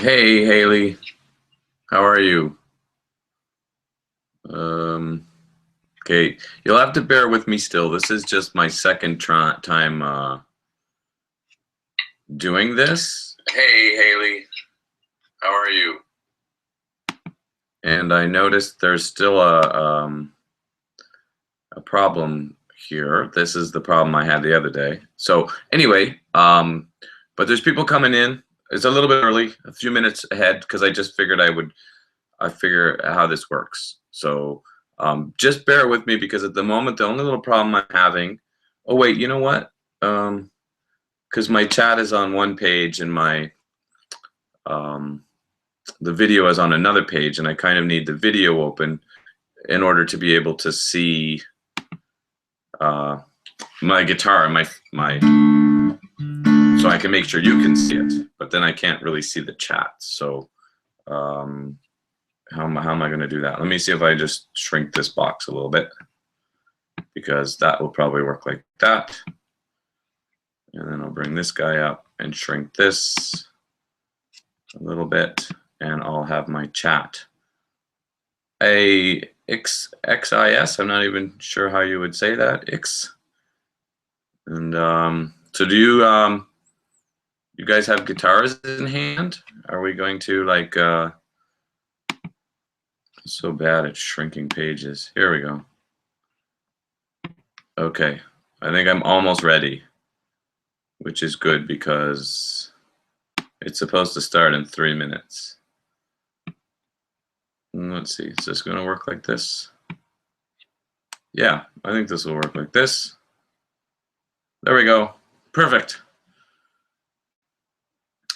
Hey, Haley, how are you? Okay, you'll have to bear with me still. This is just my second time doing this. Hey, Haley, how are you? And I noticed there's still a problem here. This is the problem I had the other day. So anyway, but there's people coming in. It's a little bit early, a few minutes ahead, because I just figured I figure how this works. So just bear with me because at the moment, the only little problem I'm having, oh wait, you know what? Because my chat is on one page and the video is on another page, and I kind of need the video open in order to be able to see my guitar, so I can make sure you can see it, but then I can't really see the chat. So how am I going to do that? Let me see if I just shrink this box a little bit, because that will probably work like that. And then I'll bring this guy up and shrink this a little bit, and I'll have my chat. XIS, I'm not even sure how you would say that, X. And so do you guys have guitars in hand? Are we going to like, so bad at shrinking pages. Here we go. Okay, I think I'm almost ready, which is good because it's supposed to start in 3 minutes. Let's see, is this gonna work like this? Yeah, I think this will work like this. There we go, perfect.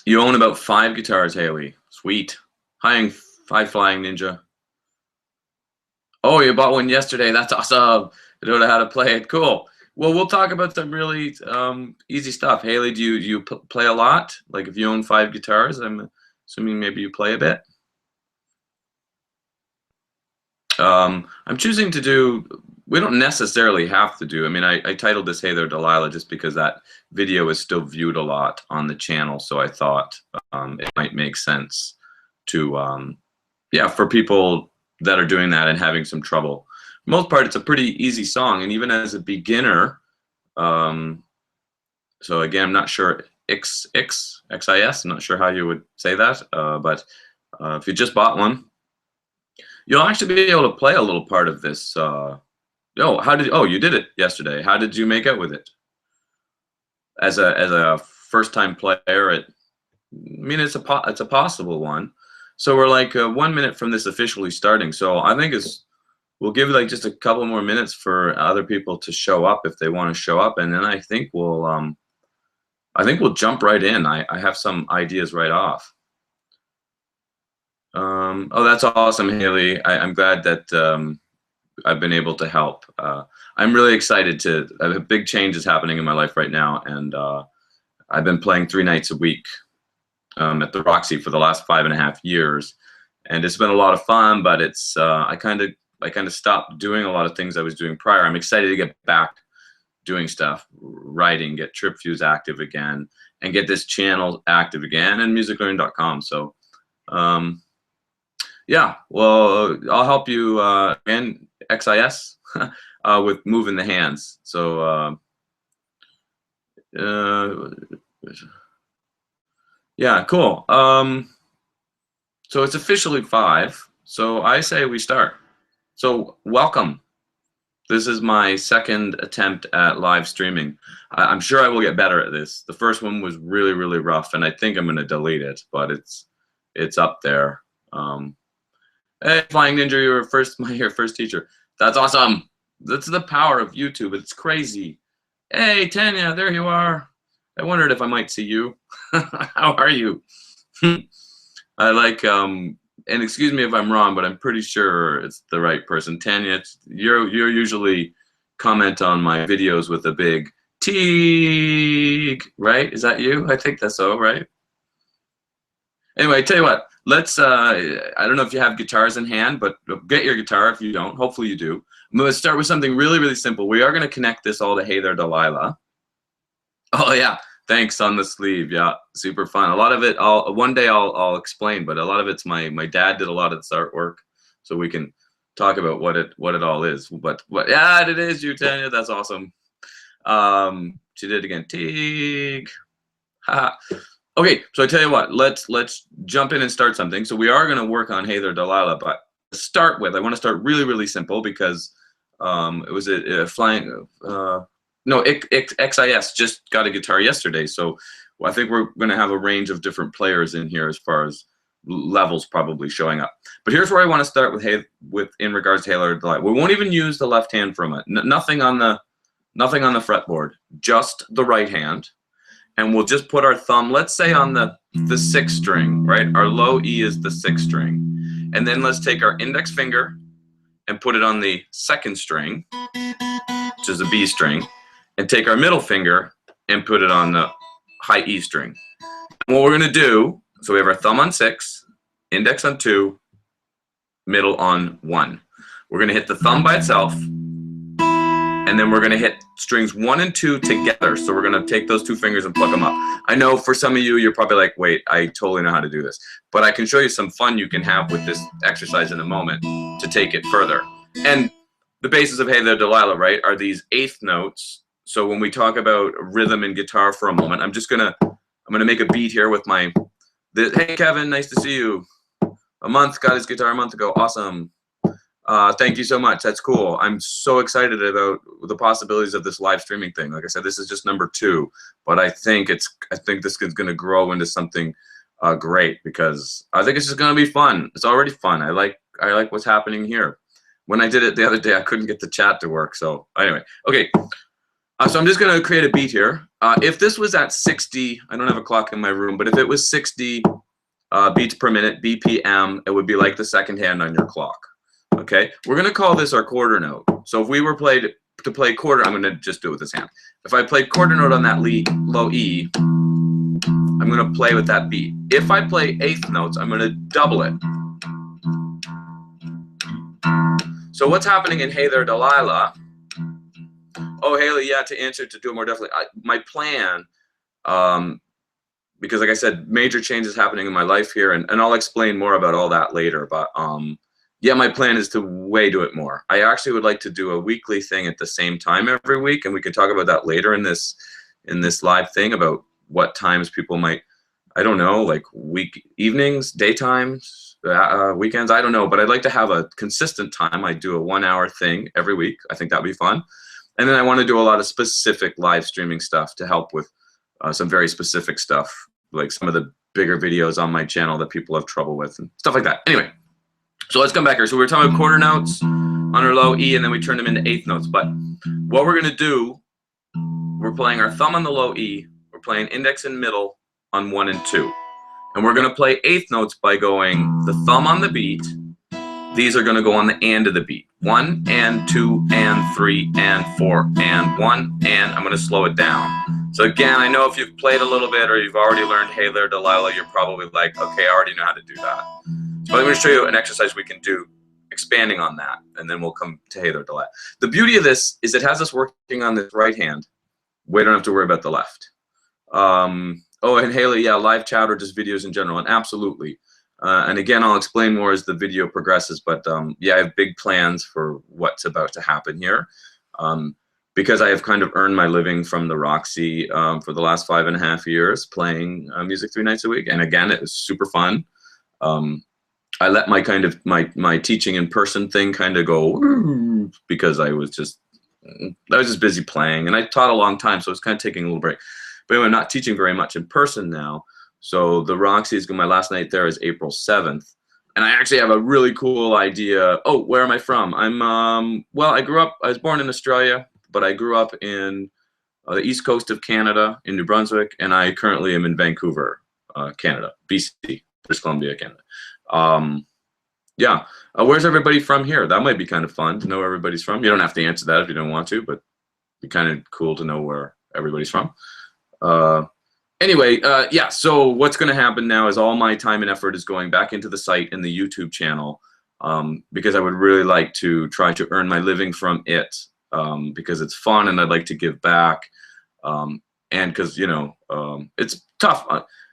You own about 5 guitars, Haley. Sweet. Hi Flying Ninja. Oh, you bought one yesterday. That's awesome. I don't know how to play it. Cool. Well, we'll talk about some really easy stuff. Haley, do you play a lot? Like if you own 5 guitars, I'm assuming maybe you play a bit. I'm choosing to do, we don't necessarily have to do, I mean, I titled this Hey There Delilah just because that video is still viewed a lot on the channel, so I thought it might make sense to, yeah, for people that are doing that and having some trouble. For the most part, it's a pretty easy song, and even as a beginner, so again, I'm not sure, XIS, I'm not sure how you would say that, but if you just bought one, you'll actually be able to play a little part of this. Oh, you did it yesterday. How did you make out with it? As a first-time player, I mean, it's a possible one. So we're like 1 minute from this officially starting. So I think we'll give like just a couple more minutes for other people to show up if they want to show up, and then I think we'll jump right in. I have some ideas right off. Oh, that's awesome, Haley. I'm glad that I've been able to help. I'm really excited I have big changes happening in my life right now, and I've been playing 3 nights a week at the Roxy for the last 5.5 years, and it's been a lot of fun. But it's I kind of stopped doing a lot of things I was doing prior. I'm excited to get back doing stuff, writing, get TripFuse active again, and get this channel active again, and musiclearning.com. So. Yeah, well, I'll help you again, XIS, with moving the hands. So, yeah, cool. So it's officially 5. So I say we start. So welcome. This is my second attempt at live streaming. I'm sure I will get better at this. The first one was really, really rough, and I think I'm going to delete it, but it's up there. Hey, Flying Ninja, you were your first teacher. That's awesome. That's the power of YouTube. It's crazy. Hey, Tanya, there you are. I wondered if I might see you. How are you? I like, and excuse me if I'm wrong, but I'm pretty sure it's the right person. Tanya, you're usually comment on my videos with a big Teague, right? Is that you? I think that's so, right? Anyway, tell you what, let's, I don't know if you have guitars in hand, but get your guitar if you don't. Hopefully you do. I'm going to start with something really, really simple. We are going to connect this all to Hey There Delilah. Oh, yeah. Thanks on the sleeve. Yeah, super fun. A lot of it, one day I'll explain, but a lot of it's my dad did a lot of this artwork, so we can talk about what it all is. But what? Yeah, it is you, Tanya. That's awesome. She did it again. Teague. Ha. Okay, so I tell you what. Let's jump in and start something. So we are going to work on Hey There Delilah, but to start with, I want to start really simple because it was a flying. No, XIS just got a guitar yesterday, so I think we're going to have a range of different players in here as far as levels probably showing up. But here's where I want to start with in regards to Hey There Delilah. We won't even use the left hand for a minute. Nothing on the fretboard, just the right hand, and we'll just put our thumb, let's say, on the sixth string, right? Our low E is the sixth string, and then let's take our index finger and put it on the second string, which is a B string, and take our middle finger and put it on the high E string. And what we're going to do, so we have our thumb on 6, index on 2, middle on 1. We're going to hit the thumb by itself, and then we're going to hit strings 1 and 2 together. So we're going to take those two fingers and pluck them up. I know for some of you, you're probably like, wait, I totally know how to do this. But I can show you some fun you can have with this exercise in a moment to take it further. And the basis of Hey There Delilah, right, are these eighth notes. So when we talk about rhythm and guitar for a moment, I'm gonna make a beat here with my. Hey Kevin, nice to see you. A month, got his guitar a month ago. Awesome. Thank you so much. That's cool. I'm so excited about the possibilities of this live streaming thing. Like I said, this is just number 2, but I think this is going to grow into something great, because I think it's just going to be fun. It's already fun. I like what's happening here. When I did it the other day, I couldn't get the chat to work. So anyway, okay. So I'm just going to create a beat here. If this was at 60, I don't have a clock in my room, but if it was 60 beats per minute, BPM, it would be like the second hand on your clock. Okay, we're going to call this our quarter note. So if we were to play quarter, I'm going to just do it with this hand. If I played quarter note on that low E, I'm going to play with that beat. If I play eighth notes, I'm going to double it. So what's happening in Hey There Delilah? Oh, Haley, yeah, to do it more definitely. My plan, because like I said, major changes happening in my life here, and I'll explain more about all that later, but yeah, my plan is to do it more. I actually would like to do a weekly thing at the same time every week, and we can talk about that later in this live thing about what times people might, I don't know, like evenings, daytimes, weekends, I don't know, but I'd like to have a consistent time. I do a 1-hour thing every week. I think that'd be fun. And then I want to do a lot of specific live streaming stuff to help with some very specific stuff, like some of the bigger videos on my channel that people have trouble with and stuff like that. Anyway. So let's come back here. So we were talking about quarter notes on our low E, and then we turned them into eighth notes. But what we're going to do, we're playing our thumb on the low E. We're playing index and middle on 1 and 2. And we're going to play eighth notes by going the thumb on the beat. These are going to go on the and of the beat. 1 and 2 and 3 and 4 and 1, and I'm going to slow it down. So again, I know if you've played a little bit or you've already learned Hey There Delilah, you're probably like, okay, I already know how to do that. So I'm going to show you an exercise we can do expanding on that, and then we'll come to Hey There Delilah. The beauty of this is it has us working on this right hand. We don't have to worry about the left. Oh, and Haley, yeah, live chat or just videos in general, and absolutely. And again, I'll explain more as the video progresses, but yeah, I have big plans for what's about to happen here. Because I have kind of earned my living from the Roxy for the last 5.5 years playing music 3 nights a week. And again, it was super fun. I let my teaching in person thing kind of go because I was just busy playing, and I taught a long time, so it's kind of taking a little break. But anyway, I'm not teaching very much in person now. So the Roxy is my last night there is April 7th, and I actually have a really cool idea. Oh, where am I from? I'm well, I was born in Australia, but I grew up in the east coast of Canada in New Brunswick, and I currently am in Vancouver, Canada, BC, British Columbia, Canada. Yeah, where's everybody from here? That might be kind of fun to know where everybody's from. You don't have to answer that if you don't want to, but it'd be kind of cool to know where everybody's from. Anyway, yeah, so what's going to happen now is all my time and effort is going back into the site and the YouTube channel, because I would really like to try to earn my living from it, because it's fun and I'd like to give back. and because it's tough.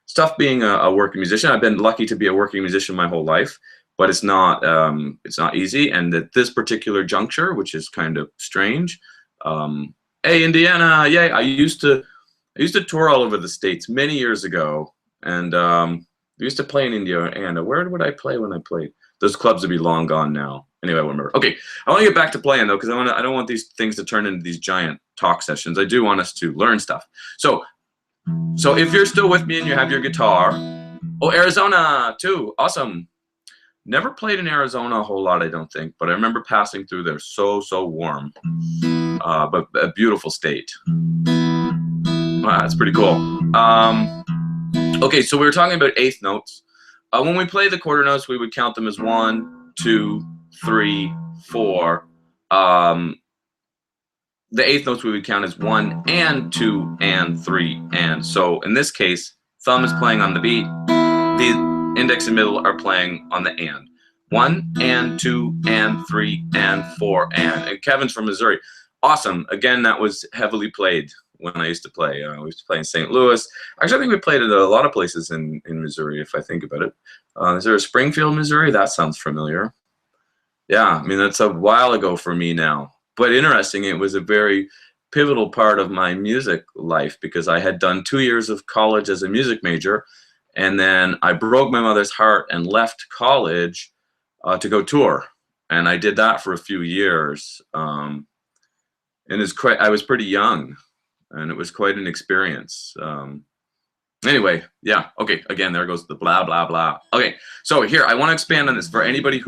It's tough being a working musician. I've been lucky to be a working musician my whole life, but it's not easy. And at this particular juncture, which is kind of strange. Hey, Indiana! Yay! I used to tour all over the States many years ago, and I used to play in Indiana. Where would I play when I played? Those clubs would be long gone now. Anyway, I remember. Okay, I want to get back to playing though, because I don't want these things to turn into these giant talk sessions. I do want us to learn stuff. So if you're still with me and you have your guitar, oh, Arizona too, awesome. Never played in Arizona a whole lot, I don't think, but I remember passing through there. So warm, but a beautiful state. Wow, that's pretty cool. Okay, so we were talking about eighth notes. When we play the quarter notes, we would count them as 1, 2, 3, 4. The eighth notes we would count as 1 and 2 and 3 and. So in this case, thumb is playing on the beat. The index and middle are playing on the and. 1 and 2 and 3 and 4 and. And Kevin's from Missouri. Awesome. Again, that was heavily played when I used to play. We used to play in St. Louis. Actually, I think we played at a lot of places in Missouri, if I think about it. Is there a Springfield, Missouri? That sounds familiar. Yeah, I mean, that's a while ago for me now. But interesting, it was a very pivotal part of my music life because I had done 2 years of college as a music major, and then I broke my mother's heart and left college to go tour. And I did that for a few years. And I was pretty young, and it was quite an experience. Anyway, yeah, okay, again, there goes the blah, blah, blah. Okay, so here, I want to expand on this for anybody it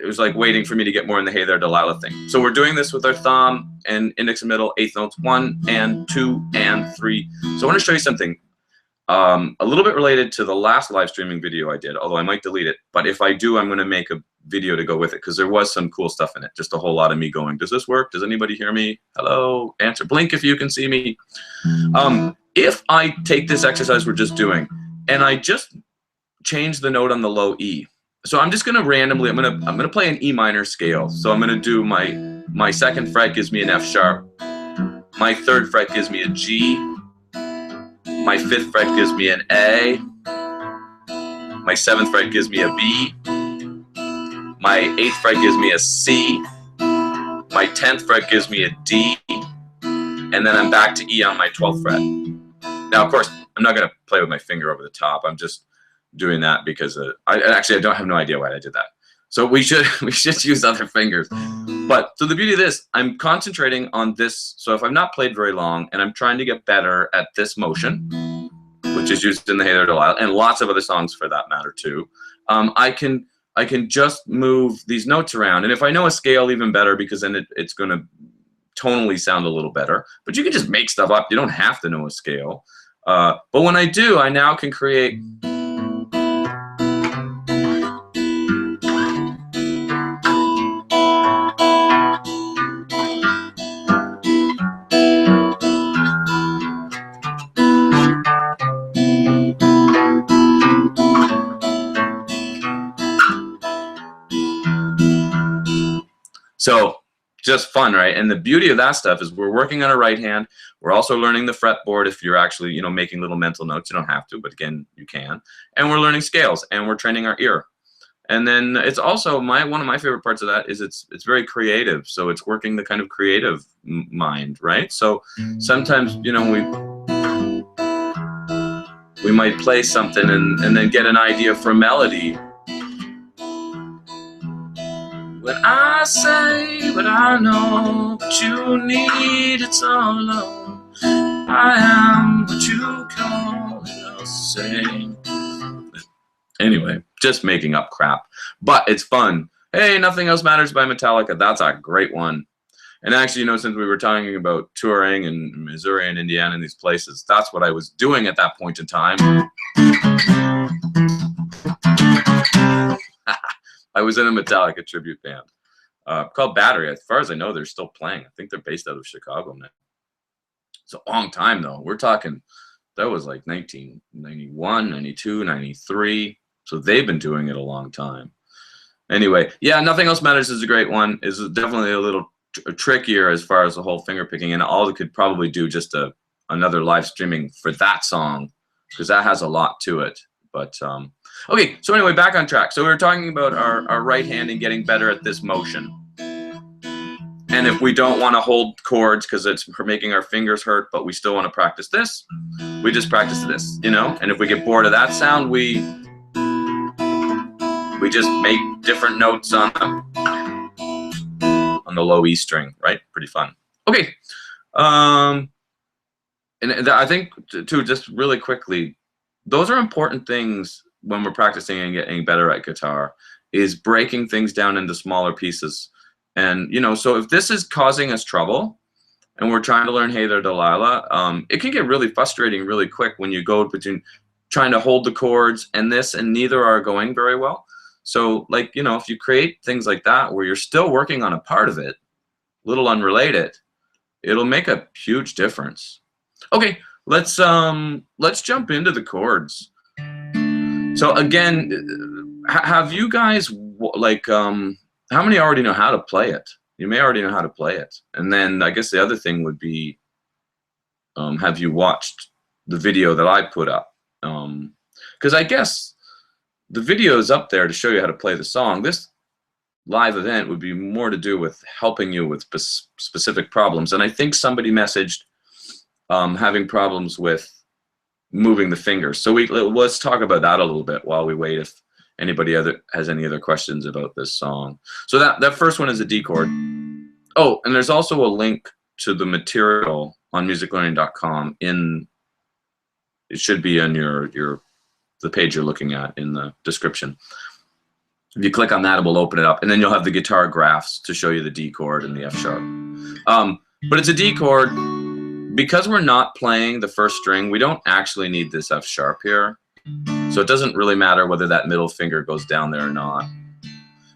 was like waiting for me to get more in the Hey There Delilah thing. So we're doing this with our thumb and index and middle, eighth notes, 1 and 2 and 3. So I want to show you something a little bit related to the last live streaming video I did, although I might delete it. But if I do, I'm going to make a video to go with it because there was some cool stuff in it. Just a whole lot of me going, does this work? Does anybody hear me? Hello? Answer. Blink if you can see me. If I take this exercise we're just doing and I just change the note on the low E. So I'm just gonna randomly, I'm gonna play an E minor scale. So I'm gonna do my second fret gives me an F sharp. My third fret gives me a G. My fifth fret gives me an A. My seventh fret gives me a B. My eighth fret gives me a C. My 10th fret gives me a D. And then I'm back to E on my 12th fret. Now, of course, I'm not gonna play with my finger over the top. I'm just doing that because I don't have no idea why I did that. So we should use other fingers. But so the beauty of this, I'm concentrating on this. So if I've not played very long and I'm trying to get better at this motion, which is used in the Hey There Delilah and lots of other songs for that matter too, I can just move these notes around. And if I know a scale, even better, because then it's going to tonally sound a little better. But you can just make stuff up. You don't have to know a scale. But when I do, I now can create. So just fun, right? And the beauty of that stuff is we're working on a right hand. We're also learning the fretboard if you're actually, making little mental notes. You don't have to, but again, you can. And we're learning scales and we're training our ear. And then it's also one of my favorite parts of that is it's very creative. So it's working the kind of creative mind, right? So sometimes, we might play something and then get an idea for a melody. When I say what I know, but you need it all alone. I am what you call it, I'll say. Anyway, just making up crap, but it's fun. Hey, Nothing Else Matters by Metallica. That's a great one. And actually, since we were talking about touring in Missouri and Indiana and these places, that's what I was doing at that point in time. I was in a Metallica tribute band called Battery. As far as I know, they're still playing. I think they're based out of Chicago now. It's a long time, though. We're talking, that was like 1991, 92, 93. So they've been doing it a long time. Anyway, yeah, Nothing Else Matters is a great one. It's definitely a little trickier as far as the whole finger picking, and all it could probably do just a another live streaming for that song, because that has a lot to it. But okay, so anyway, back on track. So we were talking about our right hand and getting better at this motion. And if we don't want to hold chords because it's making our fingers hurt, but we still want to practice this, we just practice this, you know? And if we get bored of that sound, we just make different notes on the low E string, right? Pretty fun. Okay. And I think, too, just really quickly, those are important things when we're practicing and getting better at guitar, is breaking things down into smaller pieces. And, you know, so if this is causing us trouble and we're trying to learn Hey There Delilah, it can get really frustrating really quick when you go between trying to hold the chords and this, and neither are going very well. So, like, you know, if you create things like that where you're still working on a part of it, a little unrelated, it'll make a huge difference. Okay, let's jump into the chords. So again, have you guys, like, how many already know how to play it? You may already know how to play it. And then I guess the other thing would be, have you watched the video that I put up? Because I guess the video is up there to show you how to play the song. This live event would be more to do with helping you with specific problems. And I think somebody messaged having problems with moving the fingers. So let's talk about that a little bit while we wait if anybody has any other questions about this song. So that first one is a D chord. Oh, and there's also a link to the material on musiclearning.com. It should be on the page you're looking at in the description. If you click on that, it will open it up, and then you'll have the guitar graphs to show you the D chord and the F sharp. But it's a D chord. Because we're not playing the first string, we don't actually need this F sharp here. So it doesn't really matter whether that middle finger goes down there or not.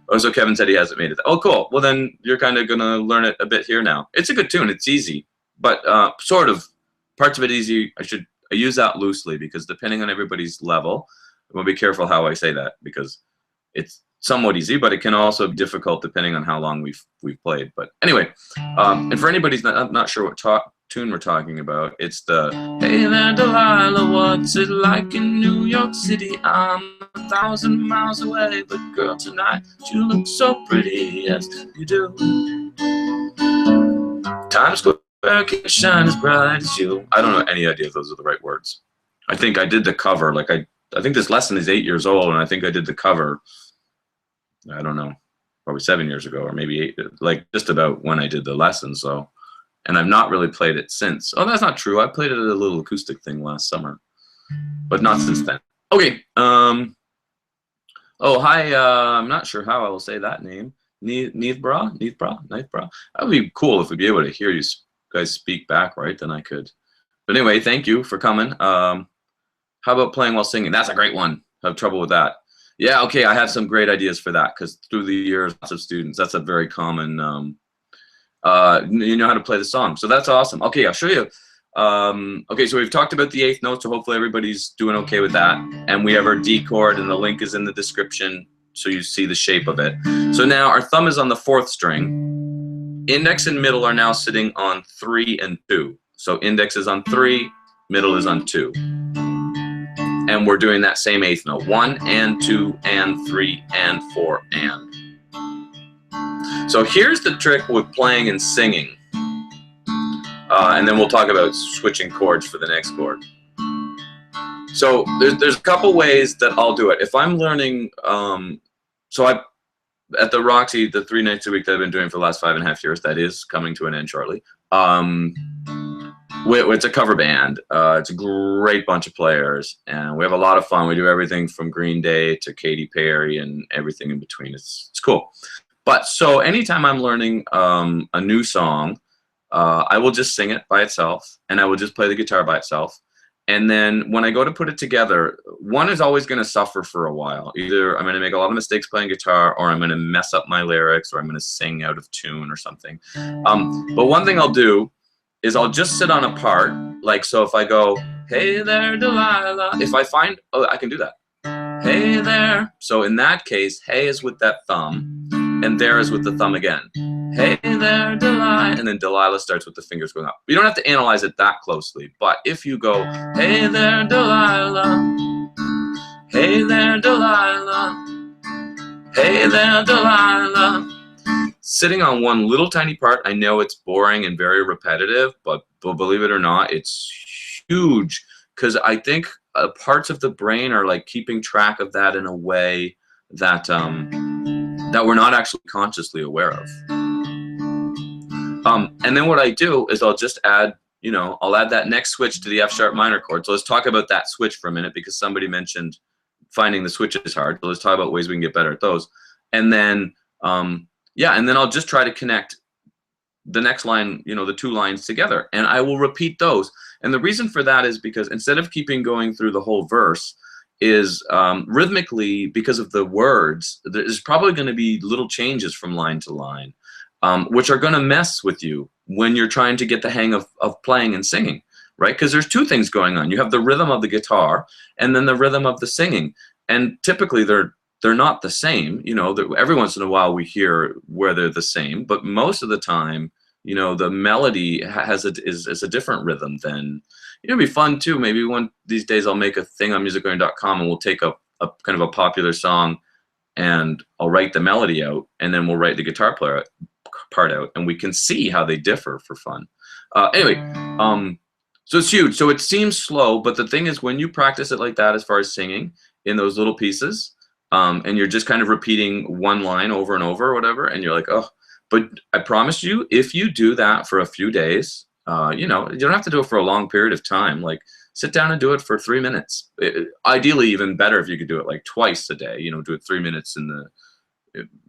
Oh, so Kevin said he hasn't made it. Oh, cool. Well, then you're kind of going to learn it a bit here now. It's a good tune. It's easy. But sort of, parts of it easy. I use that loosely because depending on everybody's level, I'm going to be careful how I say that because it's somewhat easy, but it can also be difficult depending on how long we've played. But anyway, and for anybody who's not sure what tune we're talking about, it's the Hey There Delilah, what's it like in New York City? I'm 1,000 miles away, but girl, tonight you look so pretty, yes you do. Times Square can't shine as bright as you. I don't know any idea if those are the right words. I think I did the cover, like I think this lesson is 8 years old, and I think I did the cover, I don't know, probably 7 years ago, or maybe 8, like just about when I did the lesson. So, and I've not really played it since. Oh, that's not true. I played it at a little acoustic thing last summer, but not since then. Okay. Oh, hi. I'm not sure how I will say that name. Neithbra. That would be cool if we'd be able to hear you guys speak back, right? Then I could. But anyway, thank you for coming. How about playing while singing? That's a great one. I have trouble with that. Yeah. Okay. I have some great ideas for that because through the years, lots of students. That's a very common. You know how to play the song, so that's awesome. Okay, I'll show you. Okay, so we've talked about the 8th note, so hopefully everybody's doing okay with that. And we have our D chord, and the link is in the description, so you see the shape of it. So now our thumb is on the 4th string. Index and middle are now sitting on 3 and 2. So index is on 3, middle is on 2. And we're doing that same 8th note. 1 and 2 and 3 and 4 and. So here's the trick with playing and singing. And then we'll talk about switching chords for the next chord. So there's a couple ways that I'll do it. If I'm learning, at the Roxy, the 3 nights a week that I've been doing for the last 5.5 years, that is coming to an end shortly. It's a cover band. It's a great bunch of players, and we have a lot of fun. We do everything from Green Day to Katy Perry and everything in between. It's cool. But so anytime I'm learning a new song, I will just sing it by itself, and I will just play the guitar by itself. And then when I go to put it together, one is always going to suffer for a while. Either I'm going to make a lot of mistakes playing guitar, or I'm going to mess up my lyrics, or I'm going to sing out of tune or something. But one thing I'll do is I'll just sit on a part. Like, so if I go, Hey There Delilah, if I find, oh, I can do that. Hey there. So in that case, hey is with that thumb, and there is with the thumb again. Hey there, Delilah. And then Delilah starts with the fingers going up. You don't have to analyze it that closely, but if you go, hey there, Delilah. Hey there, Delilah. Hey there, Delilah. Sitting on one little tiny part, I know it's boring and very repetitive, but believe it or not, it's huge, because I think parts of the brain are like keeping track of that in a way that that we're not actually consciously aware of. And then what I do is I'll just add, I'll add that next switch to the F sharp minor chord. So let's talk about that switch for a minute, because somebody mentioned finding the switches hard. So let's talk about ways we can get better at those. And then, yeah, and then I'll just try to connect the next line, the two lines together, and I will repeat those. And the reason for that is because instead of keeping going through the whole verse, is rhythmically, because of the words, there's probably going to be little changes from line to line, which are going to mess with you when you're trying to get the hang of playing and singing, right? Because there's two things going on. You have the rhythm of the guitar and then the rhythm of the singing, and typically they're not the same. Every once in a while we hear where they're the same, but most of the time, the melody is a different rhythm than. It'd be fun too. Maybe one these days I'll make a thing on musiclearning.com, and we'll take a kind of a popular song, and I'll write the melody out, and then we'll write the guitar player part out, and we can see how they differ for fun. Anyway, so it's huge. So it seems slow, but the thing is, when you practice it like that, as far as singing in those little pieces, and you're just kind of repeating one line over and over or whatever, and you're like, oh, but I promise you, if you do that for a few days, you don't have to do it for a long period of time. Like, sit down and do it for 3 minutes. Ideally, even better if you could do it like twice a day. Do it 3 minutes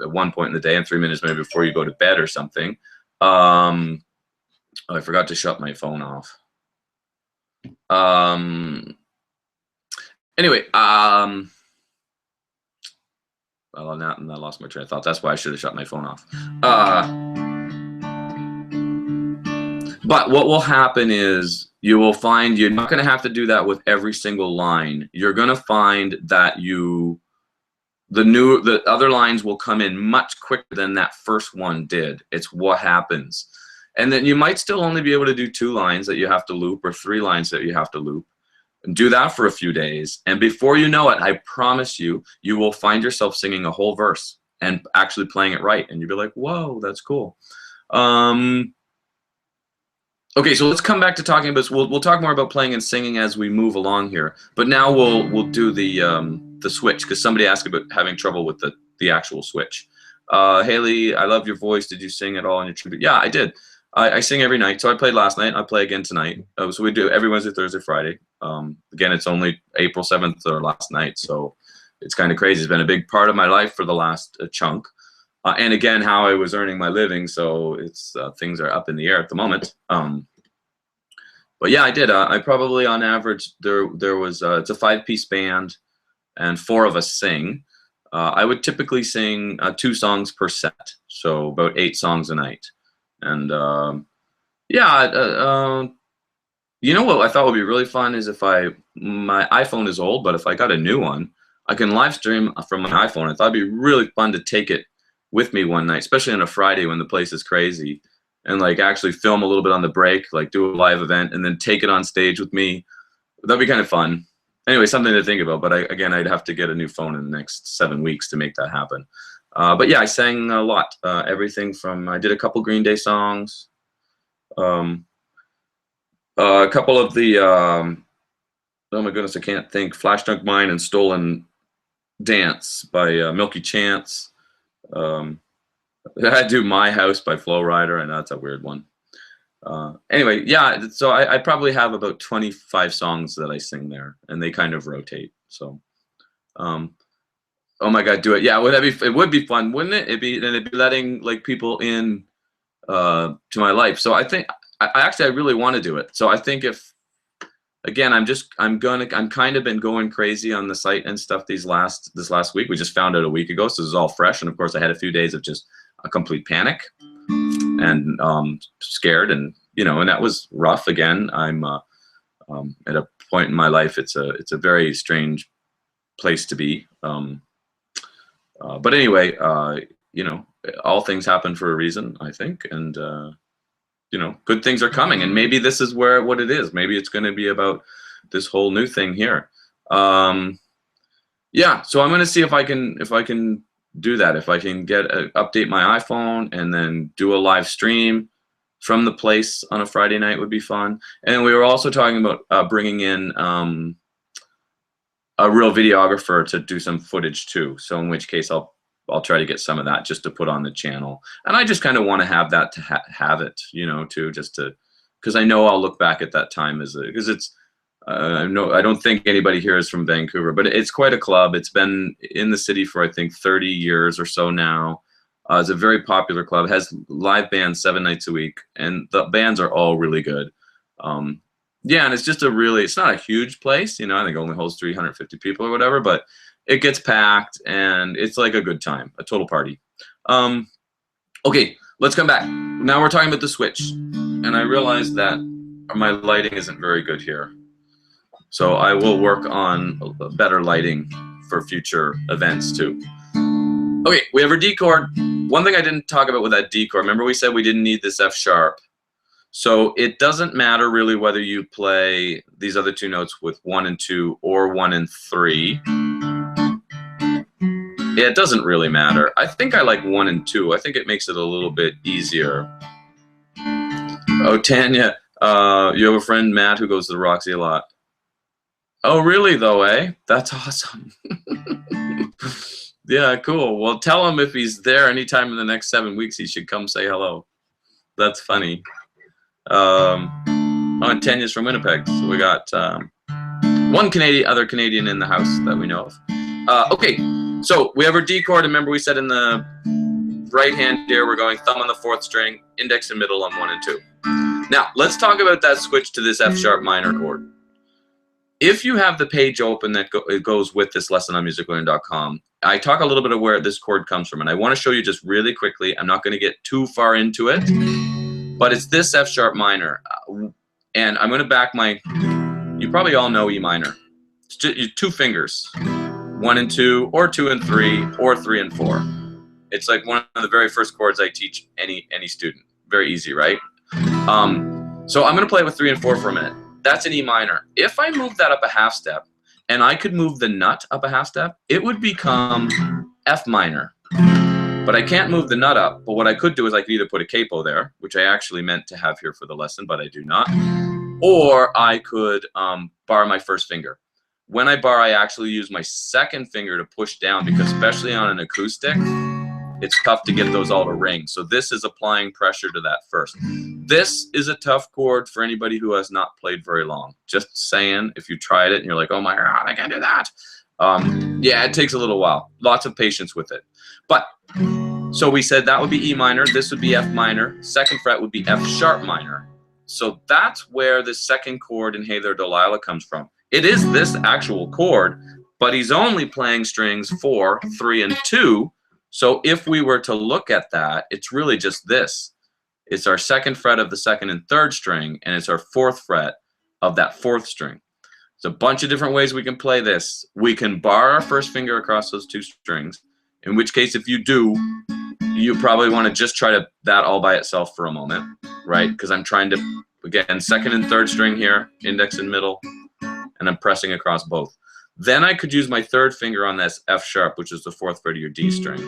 at one point in the day, and 3 minutes maybe before you go to bed or something. Oh, I forgot to shut my phone off. Anyway, well, now I lost my train of thought. That's why I should have shut my phone off. But what will happen is you will find you're not going to have to do that with every single line. You're going to find that the other lines will come in much quicker than that first one did. It's what happens. And then you might still only be able to do 2 lines that you have to loop, or 3 lines that you have to loop. And do that for a few days, and before you know it, I promise you, you will find yourself singing a whole verse and actually playing it right, and you'll be like, whoa, that's cool. Okay, so let's come back to talking about. We'll talk more about playing and singing as we move along here. But now we'll do the switch, because somebody asked about having trouble with the actual switch. Haley, I love your voice. Did you sing at all in your tribute? Yeah, I did. I sing every night. So I played last night. I play again tonight. So we do every Wednesday, Thursday, Friday. Again, it's only April 7th or last night, so it's kind of crazy. It's been a big part of my life for the last chunk. And again, how I was earning my living, so it's things are up in the air at the moment. But yeah, I did. I probably, on average, there was it's a 5-piece band, and 4 of us sing. I would typically sing 2 songs per set, so about 8 songs a night. And yeah, you know what I thought would be really fun is if my iPhone is old, but if I got a new one, I can live stream from my iPhone. I thought it'd be really fun to take it with me one night, especially on a Friday when the place is crazy, and like actually film a little bit on the break, like do a live event, and then take it on stage with me. That'd be kind of fun. Anyway, something to think about. But again, I'd have to get a new phone in the next 7 weeks to make that happen. But yeah, I sang a lot. Everything from, I did a couple Green Day songs. A couple of the, oh my goodness, I can't think. Flash Dunk Mine and Stolen Dance by Milky Chance. I do My House by Flow Rider, and that's a weird one. Anyway, yeah, so I probably have about 25 songs that I sing there, and they kind of rotate. So, oh my God, do it! Yeah, it would be fun, wouldn't it? It'd be letting like people in to my life. So I think I really want to do it. So I think if, again, I'm kind of been going crazy on the site and stuff this last week. We just found out a week ago, so this is all fresh. And of course, I had a few days of just a complete panic and scared, and and that was rough. Again, I'm at a point in my life. It's a very strange place to be. But anyway, all things happen for a reason, I think, and you know, good things are coming, and maybe this is what it is. Maybe it's going to be about this whole new thing here. Yeah, so I'm going to see if I can do that. If I can update my iPhone and then do a live stream from the place on a Friday night would be fun. And we were also talking about bringing in a real videographer to do some footage too. So in which case I'll try to get some of that just to put on the channel. And I just kind of want to have that to have it, you know, too, just to, because I know I'll look back at that time as because it's I don't think anybody here is from Vancouver, but it's quite a club. It's been in the city for I think 30 years or so now. It's a very popular club. It has live bands 7 nights a week, and the bands are all really good. Yeah, and it's just it's not a huge place, you know. I think it only holds 350 people or whatever, but it gets packed, and it's like a good time, a total party. Okay, let's come back. Now we're talking about the switch, and I realized that my lighting isn't very good here. So I will work on better lighting for future events too. Okay, we have our D chord. One thing I didn't talk about with that D chord, remember we said we didn't need this F sharp. So it doesn't matter really whether you play these other two notes with 1 and 2 or 1 and 3. It doesn't really matter. I think I like 1 and 2. I think it makes it a little bit easier. Oh, Tanya, you have a friend, Matt, who goes to the Roxy a lot. Oh, really, though, eh? That's awesome. Yeah, cool. Well, tell him if he's there anytime in the next 7 weeks, he should come say hello. That's funny. Oh, and Tanya's from Winnipeg. So we got one other Canadian in the house that we know of. Okay, so we have our D chord. Remember we said in the right hand here, we're going thumb on the 4th string, index and middle on 1 and 2. Now, let's talk about that switch to this F sharp minor chord. If you have the page open that goes with this lesson on musiclearning.com, I talk a little bit of where this chord comes from, and I want to show you just really quickly. I'm not going to get too far into it, but it's this F sharp minor, and I'm going to back you probably all know E minor. It's just 2 fingers, 1 and 2, or 2 and 3, or 3 and 4. It's like one of the very first chords I teach any student. Very easy, right? So I'm going to play with 3 and 4 for a minute. That's an E minor. If I move that up a half step, and I could move the nut up a half step, it would become F minor. But I can't move the nut up, but what I could do is I could either put a capo there, which I actually meant to have here for the lesson, but I do not, or I could bar my 1st finger. When I bar, I actually use my 2nd finger to push down, because especially on an acoustic, it's tough to get those all to ring. So this is applying pressure to that 1st. This is a tough chord for anybody who has not played very long. Just saying, if you tried it and you're like, oh my God, I can't do that. Yeah, it takes a little while. Lots of patience with it. But, so we said that would be E minor. This would be F minor. 2nd fret would be F sharp minor. So that's where the 2nd chord in Hey There Delilah comes from. It is this actual chord, but he's only playing strings 4, 3, and 2. So if we were to look at that, it's really just this. It's our 2nd fret of the 2nd and 3rd string, and it's our 4th fret of that 4th string. There's a bunch of different ways we can play this. We can bar our 1st finger across those 2 strings, in which case if you do, you probably want to just try that all by itself for a moment, right? Because I'm trying to, again, 2nd and 3rd string here, index and middle, and I'm pressing across both. Then I could use my 3rd finger on this F sharp, which is the 4th fret of your D string.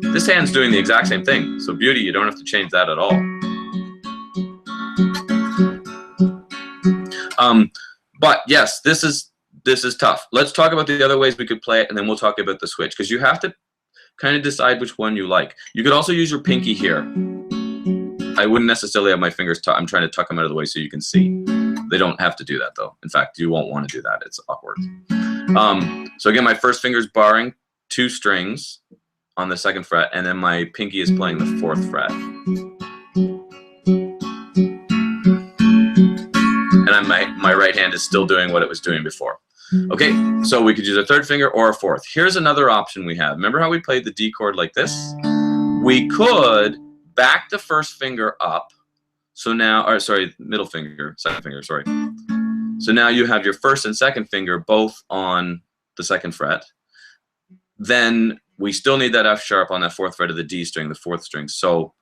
This hand's doing the exact same thing. So beauty, you don't have to change that at all. But yes, this is tough. Let's talk about the other ways we could play it, and then we'll talk about the switch, because you have to kind of decide which one you like. You could also use your pinky here. I wouldn't necessarily have my fingers I'm trying to tuck them out of the way so you can see. They don't have to do that though. In fact, you won't want to do that. It's awkward. So again, my 1st finger is barring 2 strings on the 2nd fret, and then my pinky is playing the 4th fret. And my right hand is still doing what it was doing before. Okay, so we could use a 3rd finger or a 4th. Here's another option we have. Remember how we played the D chord like this? We could back the 1st finger up. So now, or sorry, middle finger, 2nd finger, sorry. So now you have your 1st and 2nd finger both on the 2nd fret. Then we still need that F sharp on that 4th fret of the D string, the 4th string. So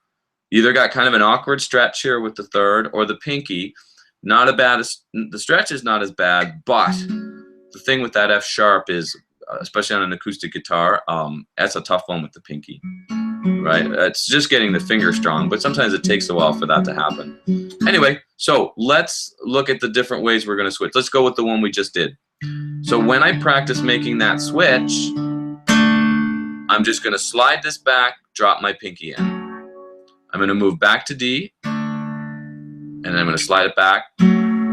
either got kind of an awkward stretch here with the 3rd or the pinky. Not as bad as the stretch is not as bad, but the thing with that F sharp is, especially on an acoustic guitar, that's a tough one with the pinky, right? It's just getting the finger strong, but sometimes it takes a while for that to happen. Anyway, so let's look at the different ways we're going to switch. Let's go with the one we just did. So when I practice making that switch, I'm just going to slide this back, drop my pinky in. I'm going to move back to D, and then I'm going to slide it back,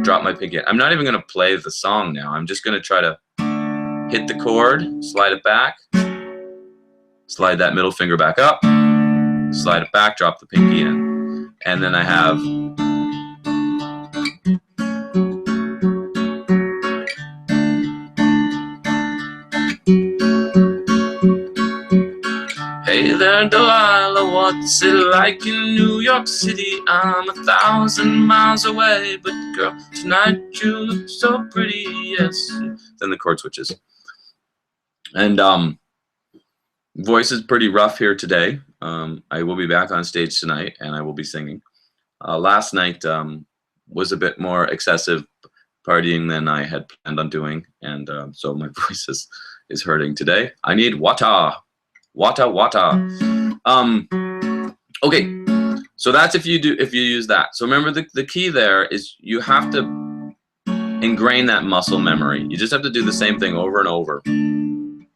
drop my pinky in. I'm not even going to play the song now. I'm just going to try to hit the chord, slide it back, slide that middle finger back up, slide it back, drop the pinky in. And then I have Hey there, Delilah, what's it like in New York City? I'm 1,000 miles away, but girl, tonight you look so pretty, yes. Then the chord switches. And voice is pretty rough here today. I will be back on stage tonight, and I will be singing. Last night was a bit more excessive partying than I had planned on doing, and so my voice is hurting today. I need water. Okay, so that's if you use that. So remember the key there is you have to ingrain that muscle memory. You just have to do the same thing over and over. And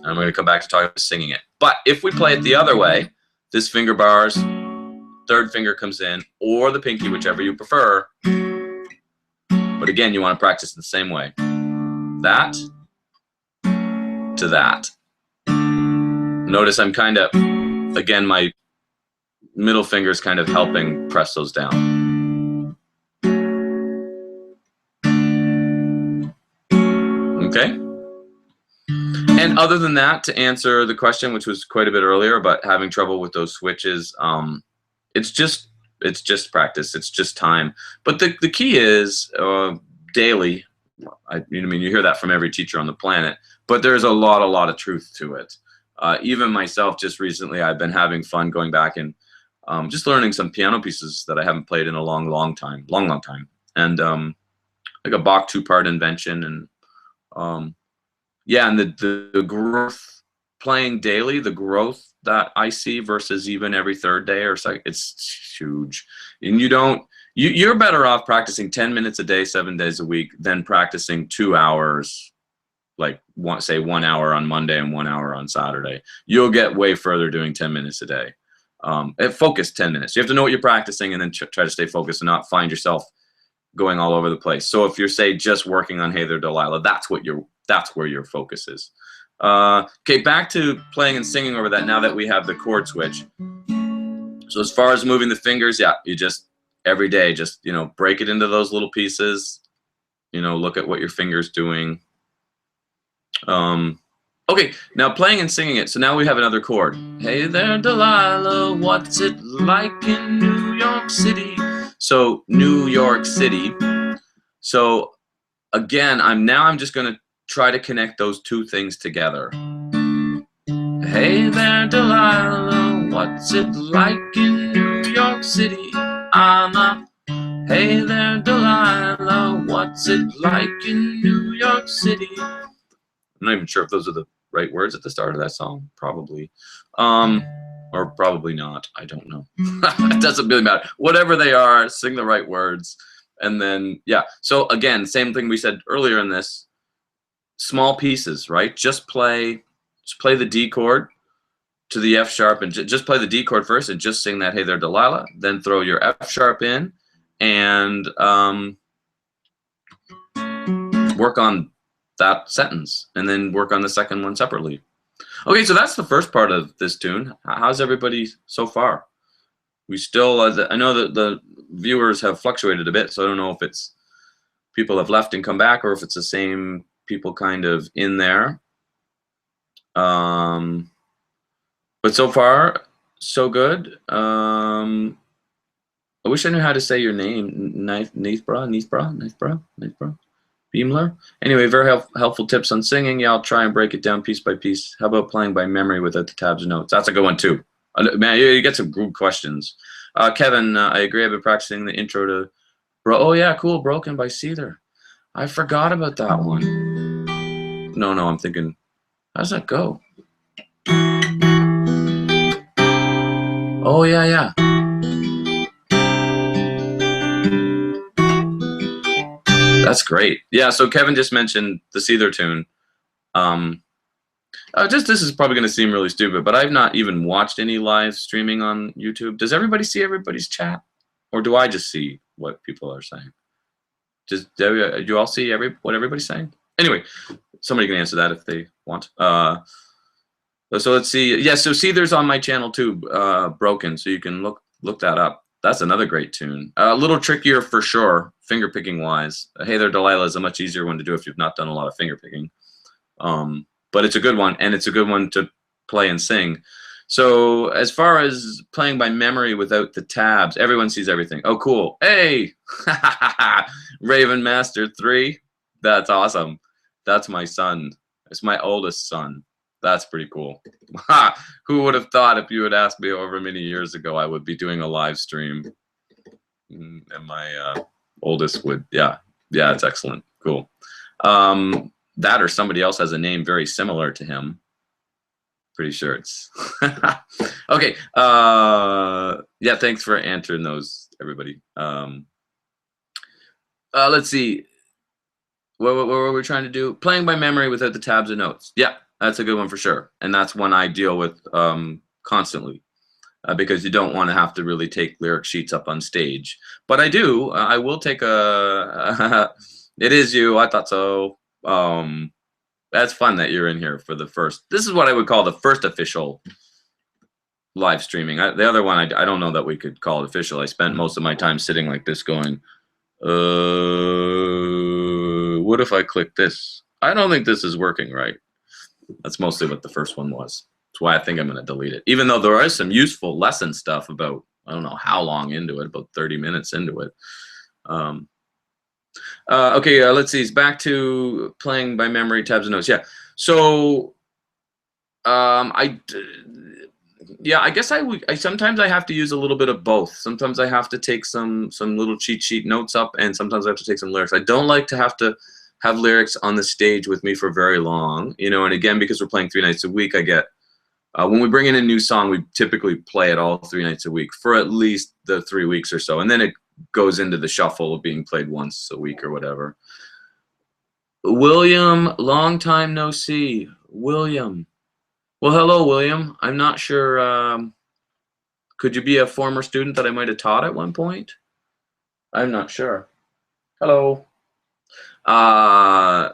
I'm going to come back to talking about singing it. But if we play it the other way, this finger bars, 3rd finger comes in, or the pinky, whichever you prefer. But again, you want to practice the same way. That to that. Notice I'm kind of, again, my middle finger is kind of helping press those down. Okay? And other than that, to answer the question, which was quite a bit earlier about having trouble with those switches, it's just practice. It's just time. But the key is daily. I mean, you hear that from every teacher on the planet, but there's a lot of truth to it. Even myself, just recently, I've been having fun going back and just learning some piano pieces that I haven't played in a long time. And like a Bach 2-part invention, and yeah, and the growth playing daily, the growth that I see versus even every 3rd day or so, it's huge. And you're better off practicing 10 minutes a day, 7 days a week than practicing 2 hours, like say 1 hour on Monday and 1 hour on Saturday. You'll get way further doing 10 minutes a day. Focus 10 minutes. You have to know what you're practicing and then try to stay focused and not find yourself going all over the place. So if you're, say, just working on Hey There Delilah, that's where your focus is. Okay, back to playing and singing over that now that we have the chord switch. So as far as moving the fingers, yeah, you just every day just break it into those little pieces. Look at what your finger's doing. Okay, now playing and singing it. So now we have another chord. Hey there, Delilah, what's it like in New York City? So New York City. So again, I'm just going to try to connect those two things together. Hey there, Delilah, what's it like in New York City? I'm up. Hey there, Delilah, what's it like in New York City? I'm not even sure if those are the right words at the start of that song. Probably. Or probably not. I don't know. It doesn't really matter. Whatever they are, sing the right words. And then, yeah. So again, same thing we said earlier in this. Small pieces, right? Just play the D chord to the F sharp and just play the D chord first and just sing that Hey There Delilah. Then throw your F sharp in and work on that sentence and then work on the second one separately. Okay, so that's the first part of this tune. How's everybody so far? We still, I know that the viewers have fluctuated a bit, so I don't know if it's people have left and come back or if it's the same people kind of in there. But so far, so good. I wish I knew how to say your name. Neithbra. Beamler. Anyway, very helpful tips on singing. Yeah, I'll try and break it down piece by piece. How about playing by memory without the tabs and notes? That's a good one too. Man, you get some good questions. Kevin, I agree. I've been practicing the intro to Oh yeah, cool. Broken by Seether. I forgot about that one. No, I'm thinking, how does that go? Oh yeah. That's great. Yeah, so Kevin just mentioned the Seether tune. This is probably going to seem really stupid, but I've not even watched any live streaming on YouTube. Does everybody see everybody's chat, or do I just see what people are saying? Do you all see what everybody's saying? Anyway, somebody can answer that if they want. So let's see. Yeah, so Seether's on my channel too, Broken. So you can look that up. That's another great tune. A little trickier for sure, finger picking wise. Hey There Delilah is a much easier one to do if you've not done a lot of finger picking. But it's a good one, and it's a good one to play and sing. So as far as playing by memory without the tabs, everyone sees everything. Oh, cool. Hey, Raven Master 3. That's awesome. That's my son. It's my oldest son. That's pretty cool. Who would have thought if you had asked me over many years ago I would be doing a live stream? And my oldest would, yeah, it's excellent. Cool. That or somebody else has a name very similar to him. Pretty sure it's okay. Yeah, thanks for answering those, everybody. Let's see. What were we trying to do? Playing by memory without the tabs and notes. Yeah, that's a good one for sure. And that's one I deal with constantly because you don't want to have to really take lyric sheets up on stage. But I do. I will take a. It is you. I thought so. That's fun that you're in here for the first. This is what I would call the first official live streaming. The other one, I don't know that we could call it official. I spent most of my time sitting like this going, what if I click this? I don't think this is working right. That's mostly what the first one was. That's why I think I'm going to delete it. Even though there is some useful lesson stuff about, I don't know how long into it, about 30 minutes into it. Okay, let's see. It's back to playing by memory, tabs and notes. Yeah. So, I guess I sometimes I have to use a little bit of both. Sometimes I have to take some little cheat sheet notes up, and sometimes I have to take some lyrics. I don't like to have lyrics on the stage with me for very long, you know. And again, because we're playing 3 nights a week, I get when we bring in a new song, we typically play it all 3 nights a week for at least the 3 weeks or so, and then it goes into the shuffle of being played once a week or whatever. William, long time no see. William. Well, hello, William. I'm not sure. Could you be a former student that I might have taught at one point? I'm not sure. Hello. Oh,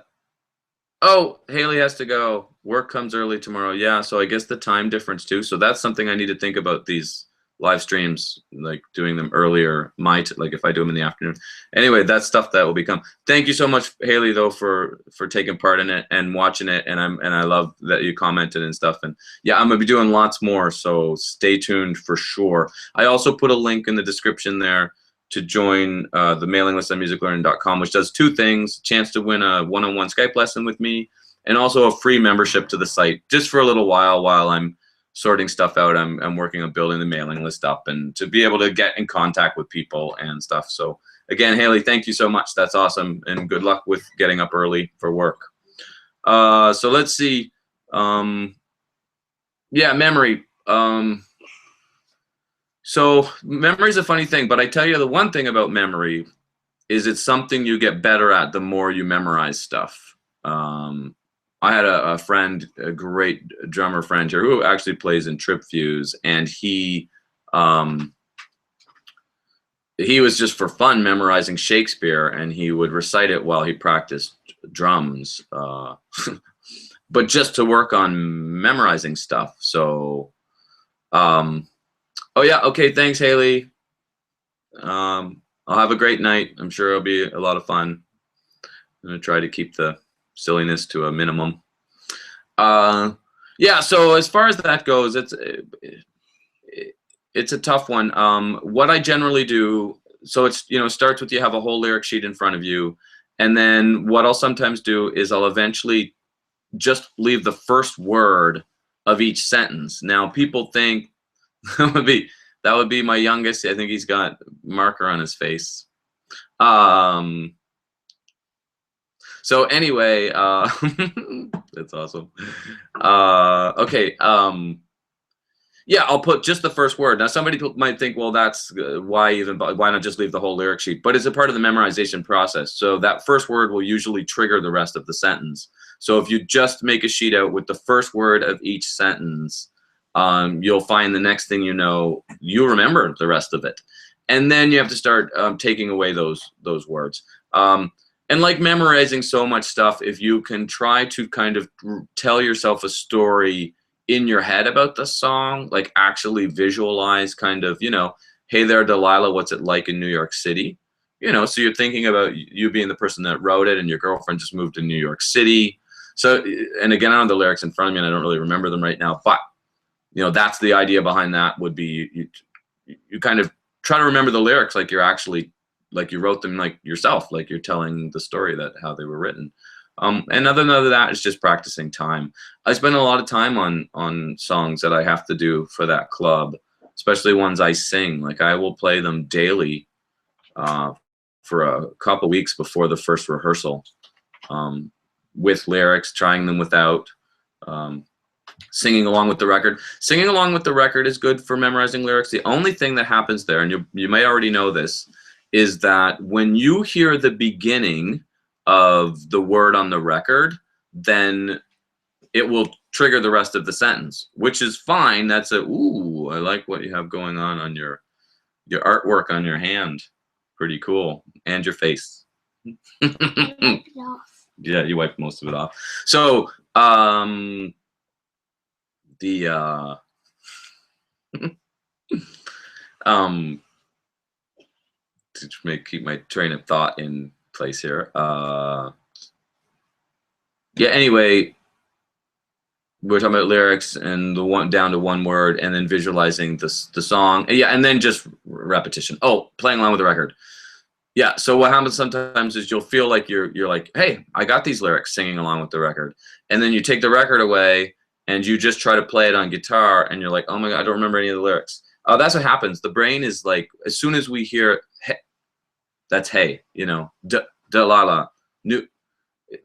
Haley has to go. Work comes early tomorrow. Yeah, so I guess the time difference too. So that's something I need to think about, these live streams, like doing them earlier, like if I do them in the afternoon. Anyway, that's stuff that will become. Thank you so much, Haley, though, for taking part in it and watching it, and I love that you commented and stuff. And yeah, I'm gonna be doing lots more, so stay tuned for sure. I also put a link in the description there to join the mailing list on musiclearning.com, which does 2 things: chance to win a one-on-one Skype lesson with me, and also a free membership to the site just for a little while I'm sorting stuff out. I'm working on building the mailing list up and to be able to get in contact with people and stuff. So again, Haley, thank you so much. That's awesome, and good luck with getting up early for work. So let's see. Yeah, memory. So memory is a funny thing, but I tell you, the one thing about memory is it's something you get better at the more you memorize stuff. I had a friend, a great drummer friend here, who actually plays in Trip Fuse, and he was just for fun memorizing Shakespeare, and he would recite it while he practiced drums, but just to work on memorizing stuff. So, oh yeah, okay, thanks, Haley. I'll have a great night. I'm sure it'll be a lot of fun. I'm gonna try to keep the silliness to a minimum. Yeah, so as far as that goes, it's a tough one. What I generally do, so it's, you know, starts with, you have a whole lyric sheet in front of you, And then what I'll sometimes do is I'll eventually just leave the first word of each sentence. Now people think that would be my youngest. I think he's got marker on his face. So anyway, that's awesome. Okay. Yeah, I'll put just the first word. Now, somebody might think, well, that's why not just leave the whole lyric sheet? But it's a part of the memorization process. So that first word will usually trigger the rest of the sentence. So if you just make a sheet out with the first word of each sentence, you'll find the next thing you know, you remember the rest of it. And then you have to start taking away those words. And like memorizing so much stuff, if you can try to kind of tell yourself a story in your head about the song, like actually visualize kind of, hey there, Delilah, what's it like in New York City? So you're thinking about you being the person that wrote it and your girlfriend just moved to New York City. So, and again, I don't have the lyrics in front of me and I don't really remember them right now, but that's the idea behind that would be you kind of try to remember the lyrics like you're actually, like you wrote them like yourself, like you're telling the story that how they were written. And other than that, it's just practicing time. I spend a lot of time on songs that I have to do for that club, especially ones I sing. Like I will play them daily for a couple weeks before the first rehearsal, with lyrics, trying them without, singing along with the record. Singing along with the record is good for memorizing lyrics. The only thing that happens there, and you may already know this, is that when you hear the beginning of the word on the record, then it will trigger the rest of the sentence, which is fine. That's ooh, I like what you have going on your artwork on your hand. Pretty cool. And your face. Yeah, you wiped most of it off. So, to keep my train of thought in place here. Yeah, anyway, we're talking about lyrics and the one down to one word, and then visualizing the song. Yeah, and then just repetition. Oh, playing along with the record. Yeah. So what happens sometimes is you'll feel like you're like, hey, I got these lyrics, singing along with the record, and then you take the record away and you just try to play it on guitar, and you're like, oh my god, I don't remember any of the lyrics. Oh, that's what happens. The brain is like, as soon as we hear, hey, that's hey, Delilah, new,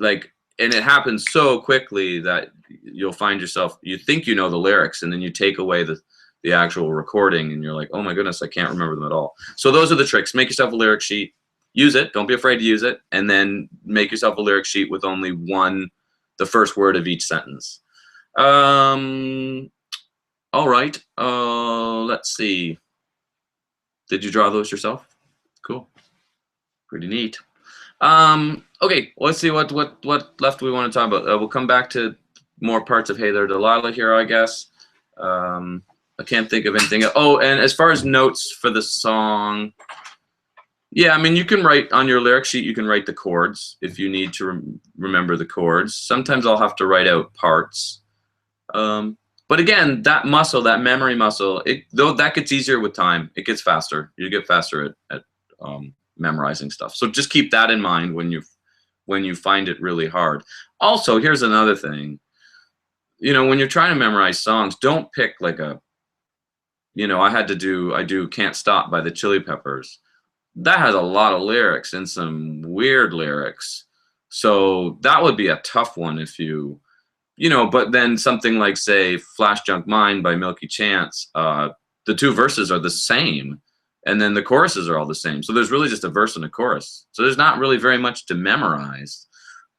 like, and it happens so quickly that you'll find yourself, you think you know the lyrics, and then you take away the actual recording, and you're like, oh my goodness, I can't remember them at all. So those are the tricks. Make yourself a lyric sheet, use it, don't be afraid to use it, and then make yourself a lyric sheet with only the first word of each sentence. All right, let's see. Did you draw those yourself? Cool. Pretty neat. Okay, let's see what left we want to talk about. We'll come back to more parts of Hey There Delilah here, I guess. I can't think of anything. Oh, and as far as notes for the song, yeah, I mean, you can write on your lyric sheet, you can write the chords if you need to remember the chords. Sometimes I'll have to write out parts. But again, that muscle, that memory muscle, though that gets easier with time. It gets faster. You get faster at memorizing stuff. So just keep that in mind when you find it really hard. Also, here's another thing. When you're trying to memorize songs, don't pick like I do Can't Stop by the Chili Peppers. That has a lot of lyrics and some weird lyrics. So that would be a tough one if but then something like, say, Flash Junk Mine by Milky Chance, the two verses are the same, and then the choruses are all the same. So there's really just a verse and a chorus. So there's not really very much to memorize.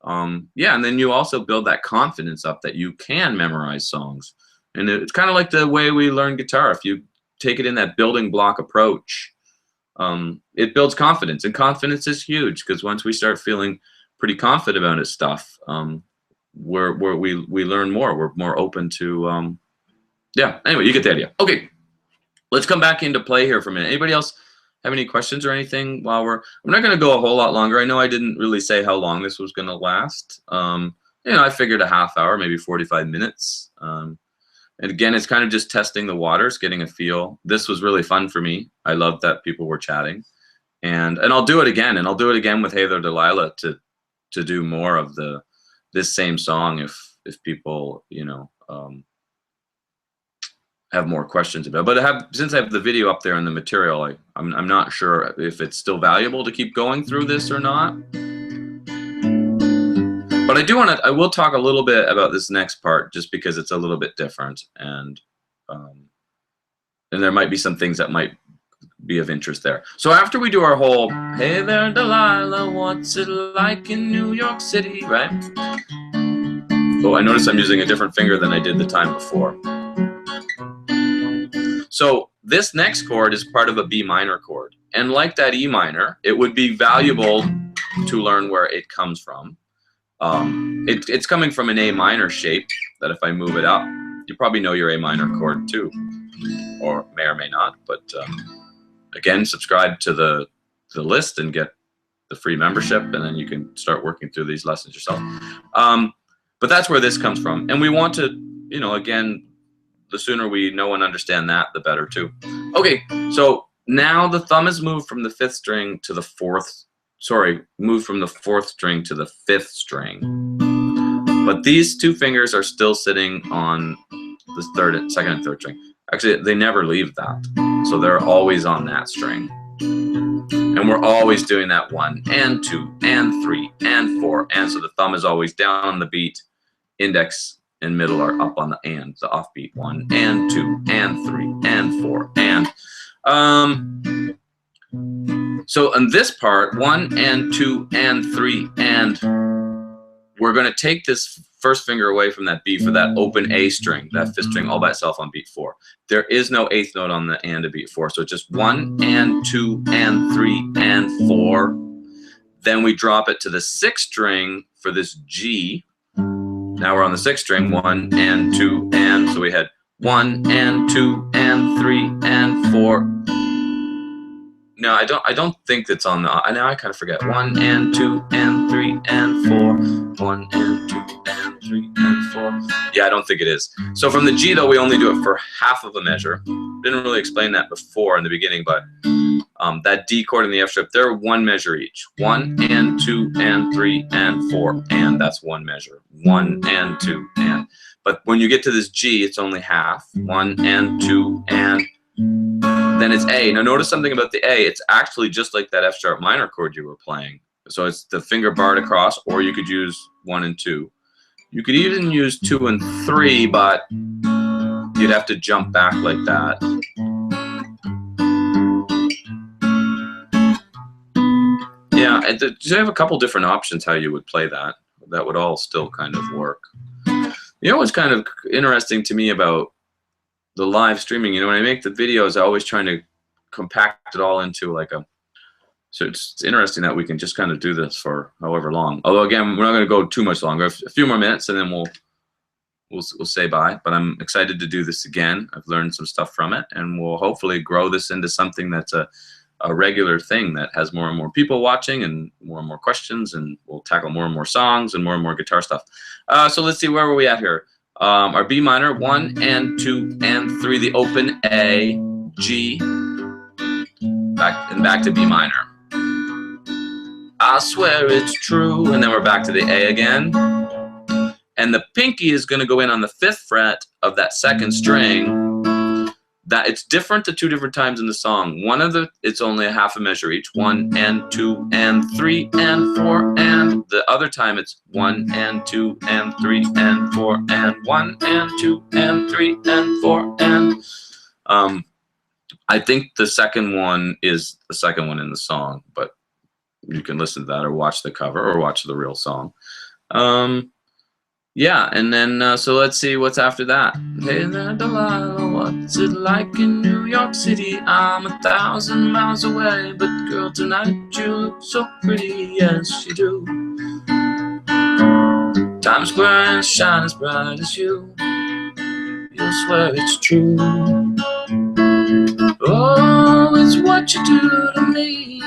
Yeah, and then you also build that confidence up that you can memorize songs. And it's kind of like the way we learn guitar. If you take it in that building block approach, it builds confidence. And confidence is huge, because once we start feeling pretty confident about it stuff, we learn more. We're more open to, yeah, anyway, you get the idea. Okay, let's come back into play here for a minute. Anybody else have any questions or anything while I'm not going to go a whole lot longer. I know I didn't really say how long this was going to last. I figured a half hour, maybe 45 minutes. And again, it's kind of just testing the waters, getting a feel. This was really fun for me. I loved that people were chatting. And I'll do it again, and I'll do it again with Hey There Delilah to to do more of this same song if people, you know, have more questions about it. But since I have the video up there in the material, I'm not sure if it's still valuable to keep going through this or not. But I will talk a little bit about this next part just because it's a little bit different, and there might be some things that might be of interest there. So after we do our whole "Hey there Delilah, what's it like in New York City," right? Oh, I notice I'm using a different finger than I did the time before. So this next chord is part of a B minor chord, and like that E minor, it would be valuable to learn where it comes from. It's coming from an A minor shape that if I move it up, you probably know your A minor chord too, or may not, but again, subscribe to the list and get the free membership, and then you can start working through these lessons yourself. But that's where this comes from, and we want to, you know, again, the sooner we know and understand that, the better too. Okay, so now the thumb is moved from the 5th string to the 4th, moved from the 4th string to the 5th string. But these two fingers are still sitting on the 2nd and 3rd string. Actually, they never leave that. So they're always on that string. And we're always doing that 1 and 2 and 3 and 4. And so the thumb is always down on the beat, index and middle are up on the offbeat. 1 and 2 and 3 and 4 and so in this part, 1 and 2 and 3 and, we're going to take this first finger away from that B for that open A string, that 5th string all by itself on beat 4. There is no 8th note on the and of beat 4, so it's just 1 and 2 and 3 and 4. Then we drop it to the 6th string for this G. Now we're on the 6th string, 1 and 2 and, so we had 1 and 2 and 3 and 4. No, I don't think it's on the, now I kind of forget. 1 and 2 and 3 and 4. 1 and 2 and 3 and 4. Yeah, I don't think it is. So from the G though, we only do it for half of a measure. Didn't really explain that before in the beginning, but that D chord and the F sharp, they're 1 measure each. 1 and 2 and 3 and 4, and that's 1 measure. 1 and 2 and. But when you get to this G, it's only half. 1 and 2 and. Then it's A. Now notice something about the A. It's actually just like that F sharp minor chord you were playing. So it's the finger barred across, or you could use 1 and 2. You could even use 2 and 3, but you'd have to jump back like that. Yeah, you have a couple different options how you would play that. That would all still kind of work. You know what's kind of interesting to me about the live streaming, you know, when I make the videos, I always trying to compact it all into like a, so it's interesting that we can just kind of do this for however long. Although again, we're not going to go too much longer, a few more minutes, and then we'll say bye. But I'm excited to do this again. I've learned some stuff from it, and we'll hopefully grow this into something that's a regular thing that has more and more people watching and more questions, and we'll tackle more and more songs and more guitar stuff. So let's see, where were we at here? Our B minor, 1 and 2 and 3, the open A, G, back to B minor. I swear it's true, and then we're back to the A again. And the pinky is going to go in on the 5th fret of that 2nd string. That it's different at 2 different times in the song. It's only a half a measure each. 1 and 2 and 3 and 4 and. The other time it's 1 and 2 and 3 and 4 and 1 and 2 and 3 and 4 and. I think the second one is the second one in the song, but you can listen to that or watch the cover or watch the real song. Yeah, and then, so let's see what's after that. Hey there, Delilah, what's it like in New York City? I'm 1,000 miles away, but girl, tonight you look so pretty, yes you do. Times Square ain't shine as bright as you. You'll swear it's true. Oh, it's what you do to me.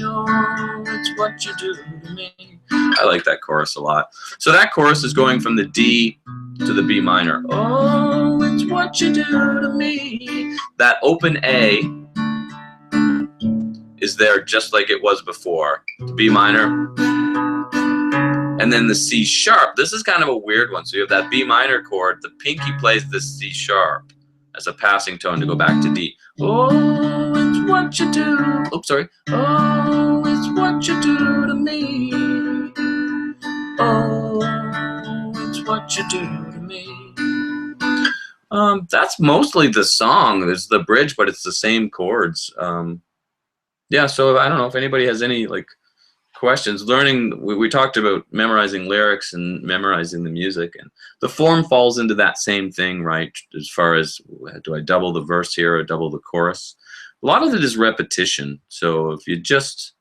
Oh, it's what you do to me. I like that chorus a lot. So that chorus is going from the D to the B minor. Oh, it's what you do to me. That open A is there just like it was before. The B minor, and then the C sharp. This is kind of a weird one. So you have that B minor chord. The pinky plays this C sharp as a passing tone to go back to D. Oh, it's what you do. Oops, sorry. Oh, it's what you do to me. Oh, it's what you do to me. That's mostly the song. There's the bridge, but it's the same chords. Yeah, so I don't know if anybody has any like questions. Learning, we talked about memorizing lyrics and memorizing the music, and the form falls into that same thing, right? As far as, do I double the verse here or double the chorus? A lot of it is repetition. So if you just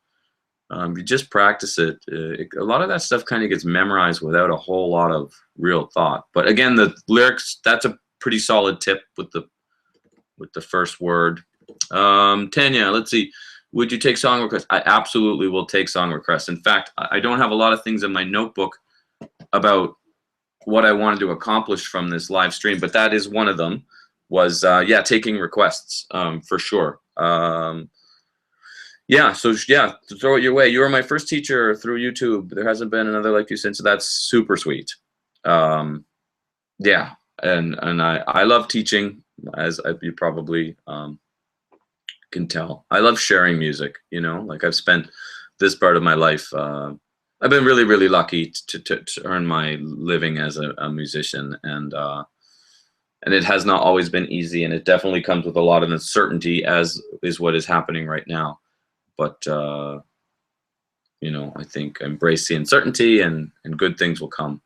practice it, a lot of that stuff kind of gets memorized without a whole lot of real thought. But again, the lyrics, that's a pretty solid tip with the first word. Tanya, let's see. Would you take song requests? I absolutely will take song requests. In fact, I don't have a lot of things in my notebook about what I wanted to accomplish from this live stream, but that is one of them, was, yeah, taking requests, for sure. Yeah, so yeah, throw it your way. You were my first teacher through YouTube. There hasn't been another like you since. So that's super sweet. Yeah, and I love teaching, as you probably can tell. I love sharing music, you know, like I've spent this part of my life, I've been really, really lucky to earn my living as a musician, and it has not always been easy, and it definitely comes with a lot of uncertainty, as is what is happening right now. But you know, I think embrace the uncertainty, and good things will come.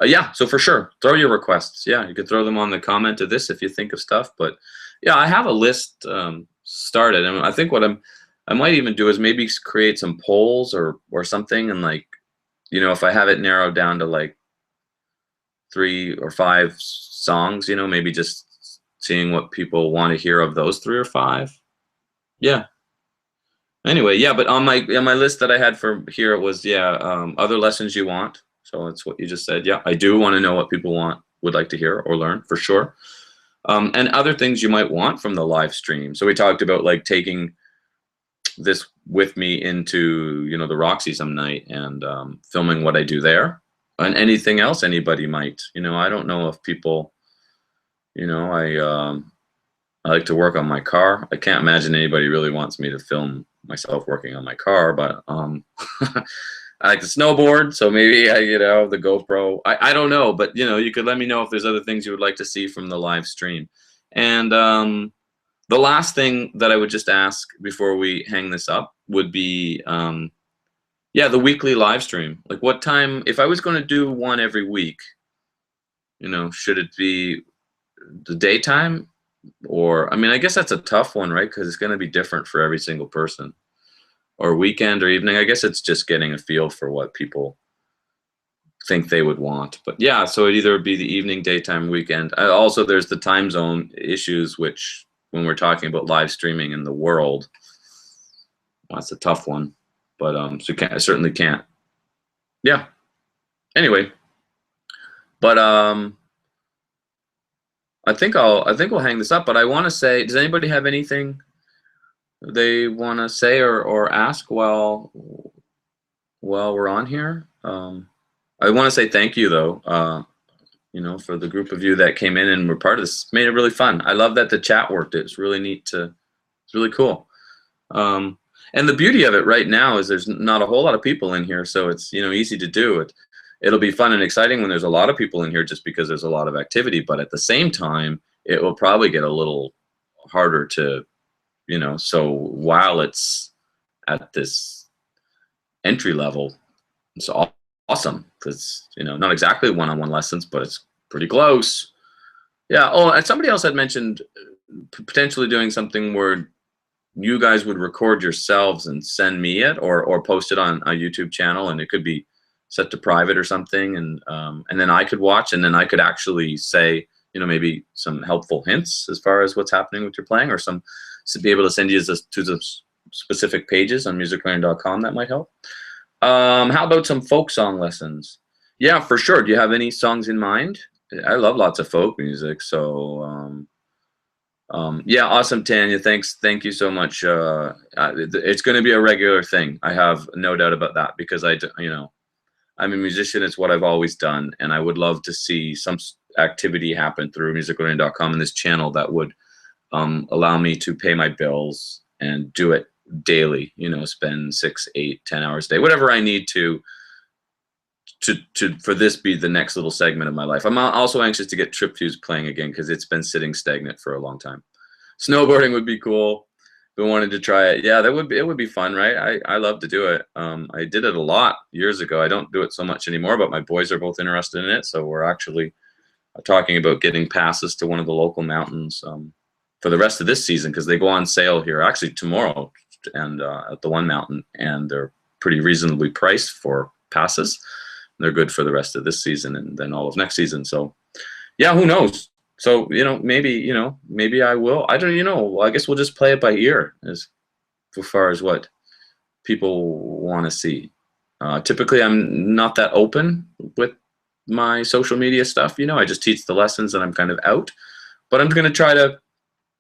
Yeah, so for sure, throw your requests. Yeah, you could throw them on the comment of this if you think of stuff. But yeah, I have a list started, and I think what I might even do is maybe create some polls or something, and like, you know, if I have it narrowed down to like 3 or 5 songs, you know, maybe just seeing what people want to hear of those 3 or 5. Yeah. Anyway, yeah, but on my list that I had for here, it was, yeah, other lessons you want. So that's what you just said. Yeah, I do want to know what people would like to hear or learn, for sure. And other things you might want from the live stream. So we talked about like taking this with me into, you know, the Roxy some night, and filming what I do there, and anything else anybody might. You know, I don't know if people, you know, I like to work on my car. I can't imagine anybody really wants me to film myself working on my car, but I like to snowboard, so maybe you know, the GoPro. I don't know, but you know, you could let me know if there's other things you would like to see from the live stream. And the last thing that I would just ask before we hang this up would be, yeah, the weekly live stream. Like, what time, if I was going to do one every week, you know, should it be the daytime? Or, I mean, I guess that's a tough one, right? Because it's going to be different for every single person. Or weekend or evening. I guess it's just getting a feel for what people think they would want. But yeah, so it'd either be the evening, daytime, weekend. Also, there's the time zone issues, which when we're talking about live streaming in the world, well, that's a tough one. But so I certainly can't. Yeah. Anyway, but I think we'll hang this up. But I want to say, does anybody have anything they want to say or ask while we're on here? I want to say thank you, though, you know, for the group of you that came in and were part of this. Made it really fun. I love that the chat worked. It's really neat it's really cool. And the beauty of it right now is there's not a whole lot of people in here, so it's, you know, easy to do it. It'll be fun and exciting when there's a lot of people in here, just because there's a lot of activity. But at the same time, it will probably get a little harder to, you know, so while it's at this entry level, it's awesome, because, you know, not exactly one-on-one lessons, but it's pretty close. Yeah. Oh, and somebody else had mentioned potentially doing something where you guys would record yourselves and send me it, or post it on a YouTube channel, and it could be set to private or something, and then I could watch, and then I could actually say, you know, maybe some helpful hints as far as what's happening with your playing, or to be able to send you to the specific pages on musiclearning.com. That might help. How about some folk song lessons? Yeah, for sure. Do you have any songs in mind? I love lots of folk music, so Yeah, awesome, Tanya. Thanks. Thank you so much. It's going to be a regular thing. I have no doubt about that because I'm a musician. It's what I've always done. And I would love to see some activity happen through musiclearning.com and this channel that would allow me to pay my bills and do it daily, spend 6, 8, 10 hours a day, whatever I need to for this be the next little segment of my life. I'm also anxious to get Trip Fuse playing again because it's been sitting stagnant for a long time. Snowboarding would be cool. Been wanting to try it. Yeah, it would be fun, right? I love to do it. I did it a lot years ago. I don't do it so much anymore, but my boys are both interested in it, so we're actually talking about getting passes to one of the local mountains for the rest of this season because they go on sale here actually tomorrow and at the one mountain, and they're pretty reasonably priced for passes. They're good for the rest of this season and then all of next season. So yeah, who knows? So maybe I will. I don't. I guess we'll just play it by ear as far as what people want to see. Typically, I'm not that open with my social media stuff. I just teach the lessons and I'm kind of out. But I'm going to try to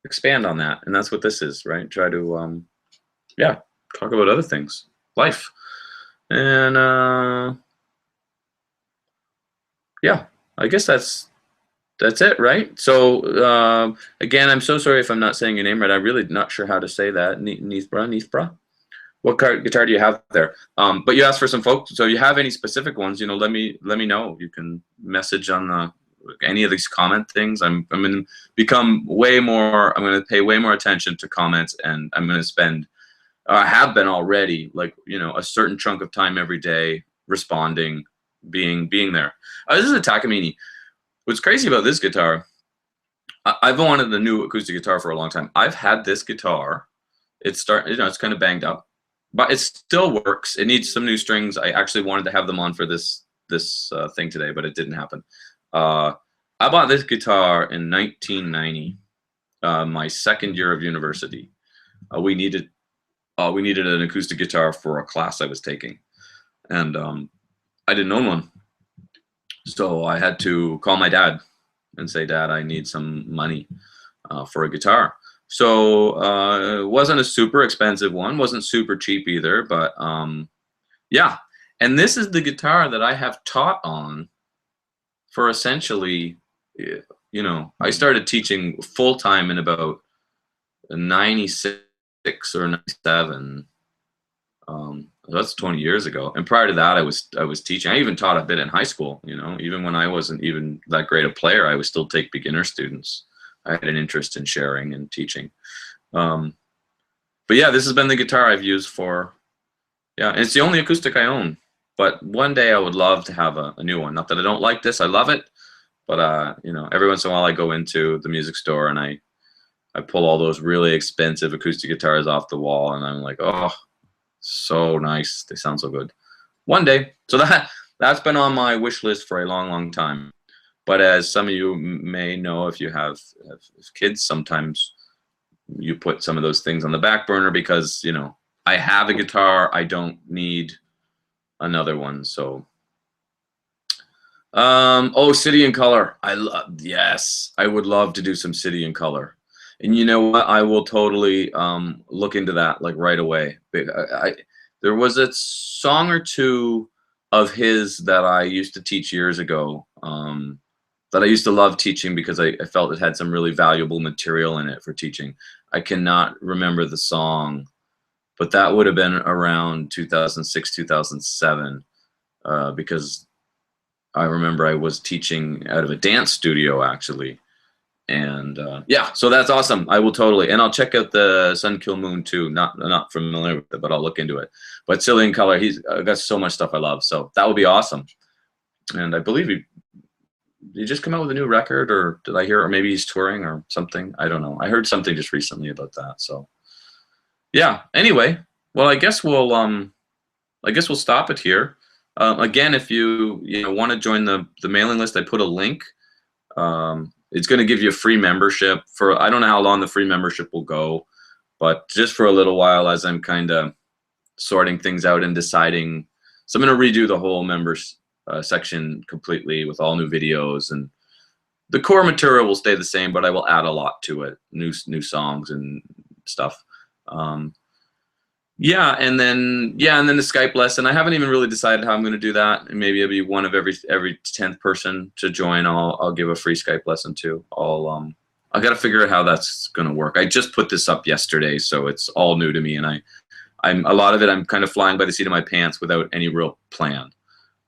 expand on that, and that's what this is, right? Try to talk about other things, life, and I guess that's it, right? So again, I'm so sorry if I'm not saying your name right. I'm really not sure how to say that. Neithbra. What guitar do you have there? But you asked for some folks, so if you have any specific ones, let me know. You can message on any of these comment things. I'm going to become way more. I'm going to pay way more attention to comments, and I'm going to spend. I have been already, like a certain chunk of time every day responding, being there. This is a Takamine. What's crazy about this guitar? I've wanted a new acoustic guitar for a long time. I've had this guitar. It's kind of banged up, but it still works. It needs some new strings. I actually wanted to have them on for this thing today, but it didn't happen. I bought this guitar in 1990, my second year of university. We needed an acoustic guitar for a class I was taking, and I didn't own one, so I had to call my dad and say, "Dad, I need some money for a guitar." So it wasn't a super expensive one, wasn't super cheap either, but yeah. And this is the guitar that I have taught on for essentially, I started teaching full time in about 96 or 97. That's 20 years ago. And prior to that, I was teaching. I even taught a bit in high school. Even when I wasn't even that great a player, I would still take beginner students. I had an interest in sharing and teaching. But yeah, this has been the guitar I've used for. Yeah, and it's the only acoustic I own. But one day I would love to have a new one. Not that I don't like this, I love it. But every once in a while I go into the music store and I pull all those really expensive acoustic guitars off the wall, and I'm like, oh, so nice. They sound so good. One day. So that's been on my wish list for a long, long time. But as some of you may know, if you have kids, sometimes you put some of those things on the back burner because, I have a guitar. I don't need another one. So, City and Color. Yes, I would love to do some City and Color. And you know what? I will totally look into that like right away. There was a song or two of his that I used to teach years ago that I used to love teaching because I felt it had some really valuable material in it for teaching. I cannot remember the song, but that would have been around 2006, 2007 because I remember I was teaching out of a dance studio actually. And yeah, so that's awesome. I will totally, and I'll check out the Sun Kill Moon too. Not familiar with it, but I'll look into it. But City and Color, he's got so much stuff I love, so that would be awesome. And I believe did he just come out with a new record, or did I hear, or maybe he's touring or something? I don't know. I heard something just recently about that. So yeah. Anyway, well, I guess we'll stop it here. Again, if you want to join the mailing list, I put a link. It's going to give you a free membership for, I don't know how long the free membership will go, but just for a little while as I'm kind of sorting things out and deciding. So I'm going to redo the whole members section completely with all new videos and the core material will stay the same, but I will add a lot to it, new songs and stuff. Yeah, and then the Skype lesson. I haven't even really decided how I'm going to do that. And maybe it'll be one of every 10th person to join. I'll give a free Skype lesson too. I got to figure out how that's going to work. I just put this up yesterday, so it's all new to me, and I'm a lot of it. I'm kind of flying by the seat of my pants without any real plan.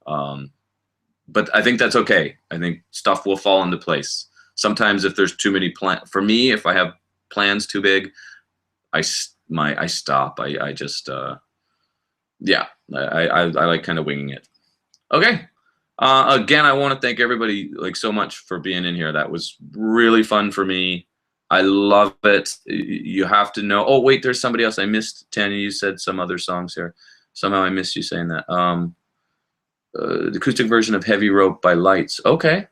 But I think that's okay. I think stuff will fall into place. Sometimes if there's too many plans, for me, if I have plans too big, I stop. I just yeah. I like kind of winging it. Okay. Again, I want to thank everybody like so much for being in here. That was really fun for me. I love it. You have to know. Oh wait, there's somebody else I missed. Tanya, you said some other songs here. Somehow I missed you saying that. The acoustic version of Heavy Rope by Lights. Okay.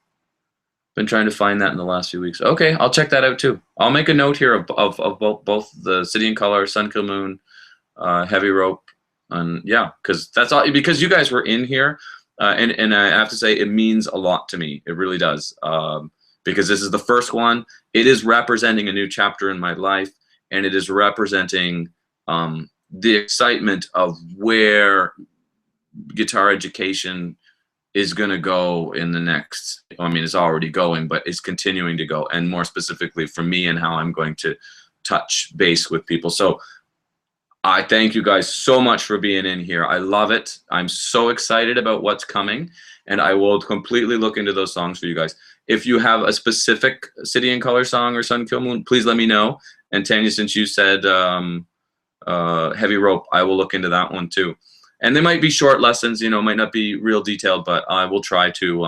Been trying to find that in the last few weeks. Okay, I'll check that out too. I'll make a note here of both the City in Color, Sun Kill Moon, Heavy Rope, and yeah, because that's all. Because you guys were in here, and I have to say it means a lot to me. It really does. Because this is the first one. It is representing a new chapter in my life, and it is representing the excitement of where guitar education is going to go in the next, I mean, it's already going, but it's continuing to go, and more specifically for me and how I'm going to touch base with people. So I thank you guys so much for being in here. I love it. I'm so excited about what's coming, and I will completely look into those songs for you guys. If you have a specific City in Color song or Sun Kill Moon, please let me know. And Tanya, since you said Heavy Rope, I will look into that one too. And they might be short lessons, you know, might not be real detailed, but I will try to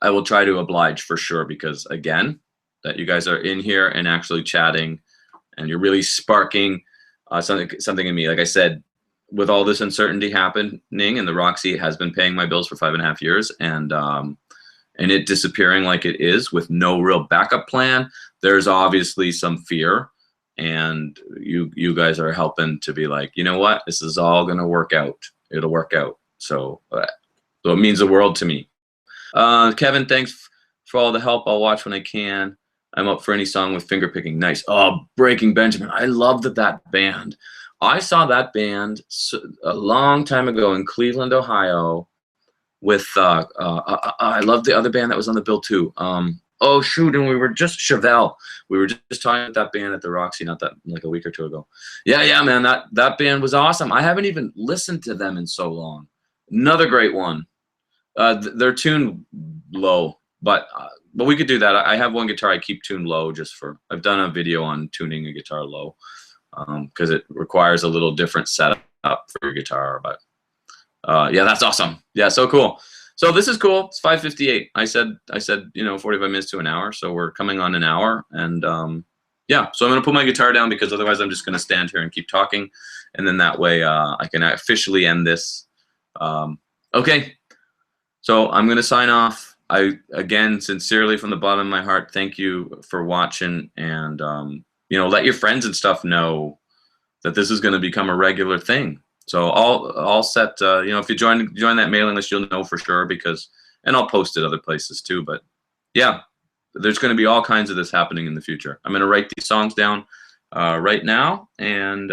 oblige for sure, because again, that you guys are in here and actually chatting, and you're really sparking something in me. Like I said, with all this uncertainty happening, and the Roxy has been paying my bills for 5.5 years, and it disappearing like it is with no real backup plan, there's obviously some fear. And you guys are helping to be like, you know what, this is all gonna work out. It'll work out. So it means the world to me. Kevin, thanks for all the help. I'll watch when I can. I'm up for any song with finger picking. Nice. Oh, Breaking Benjamin. I loved that band. I saw that band a long time ago in Cleveland, Ohio. With I love the other band that was on the bill too. Oh shoot, and we were just Chevelle. We were just talking about that band at the Roxy, not that like a week or two ago. Yeah, man, that band was awesome. I haven't even listened to them in so long. Another great one. They're tuned low, but we could do that. I have one guitar I keep tuned low just for. I've done a video on tuning a guitar low because it requires a little different setup for your guitar. But yeah, that's awesome. Yeah, so cool. So this is cool. It's 5:58. I said, you know, 45 minutes to an hour. So we're coming on an hour, and yeah. So I'm gonna put my guitar down because otherwise I'm just gonna stand here and keep talking, and then that way I can officially end this. Okay. So I'm gonna sign off. I again sincerely from the bottom of my heart thank you for watching, and you know, let your friends and stuff know that this is gonna become a regular thing. So I'll set, you know, if you join that mailing list, you'll know for sure, because, and I'll post it other places too. But yeah, there's going to be all kinds of this happening in the future. I'm going to write these songs down right now and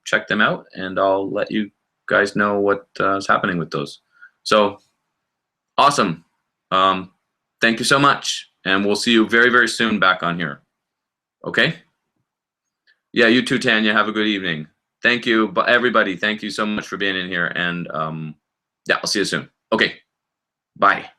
check them out, and I'll let you guys know what is happening with those. So awesome. Thank you so much, and we'll see you very, very soon back on here. Okay? Yeah, you too, Tanya. Have a good evening. Thank you, but everybody, thank you so much for being in here, and yeah, I'll see you soon. Okay, bye.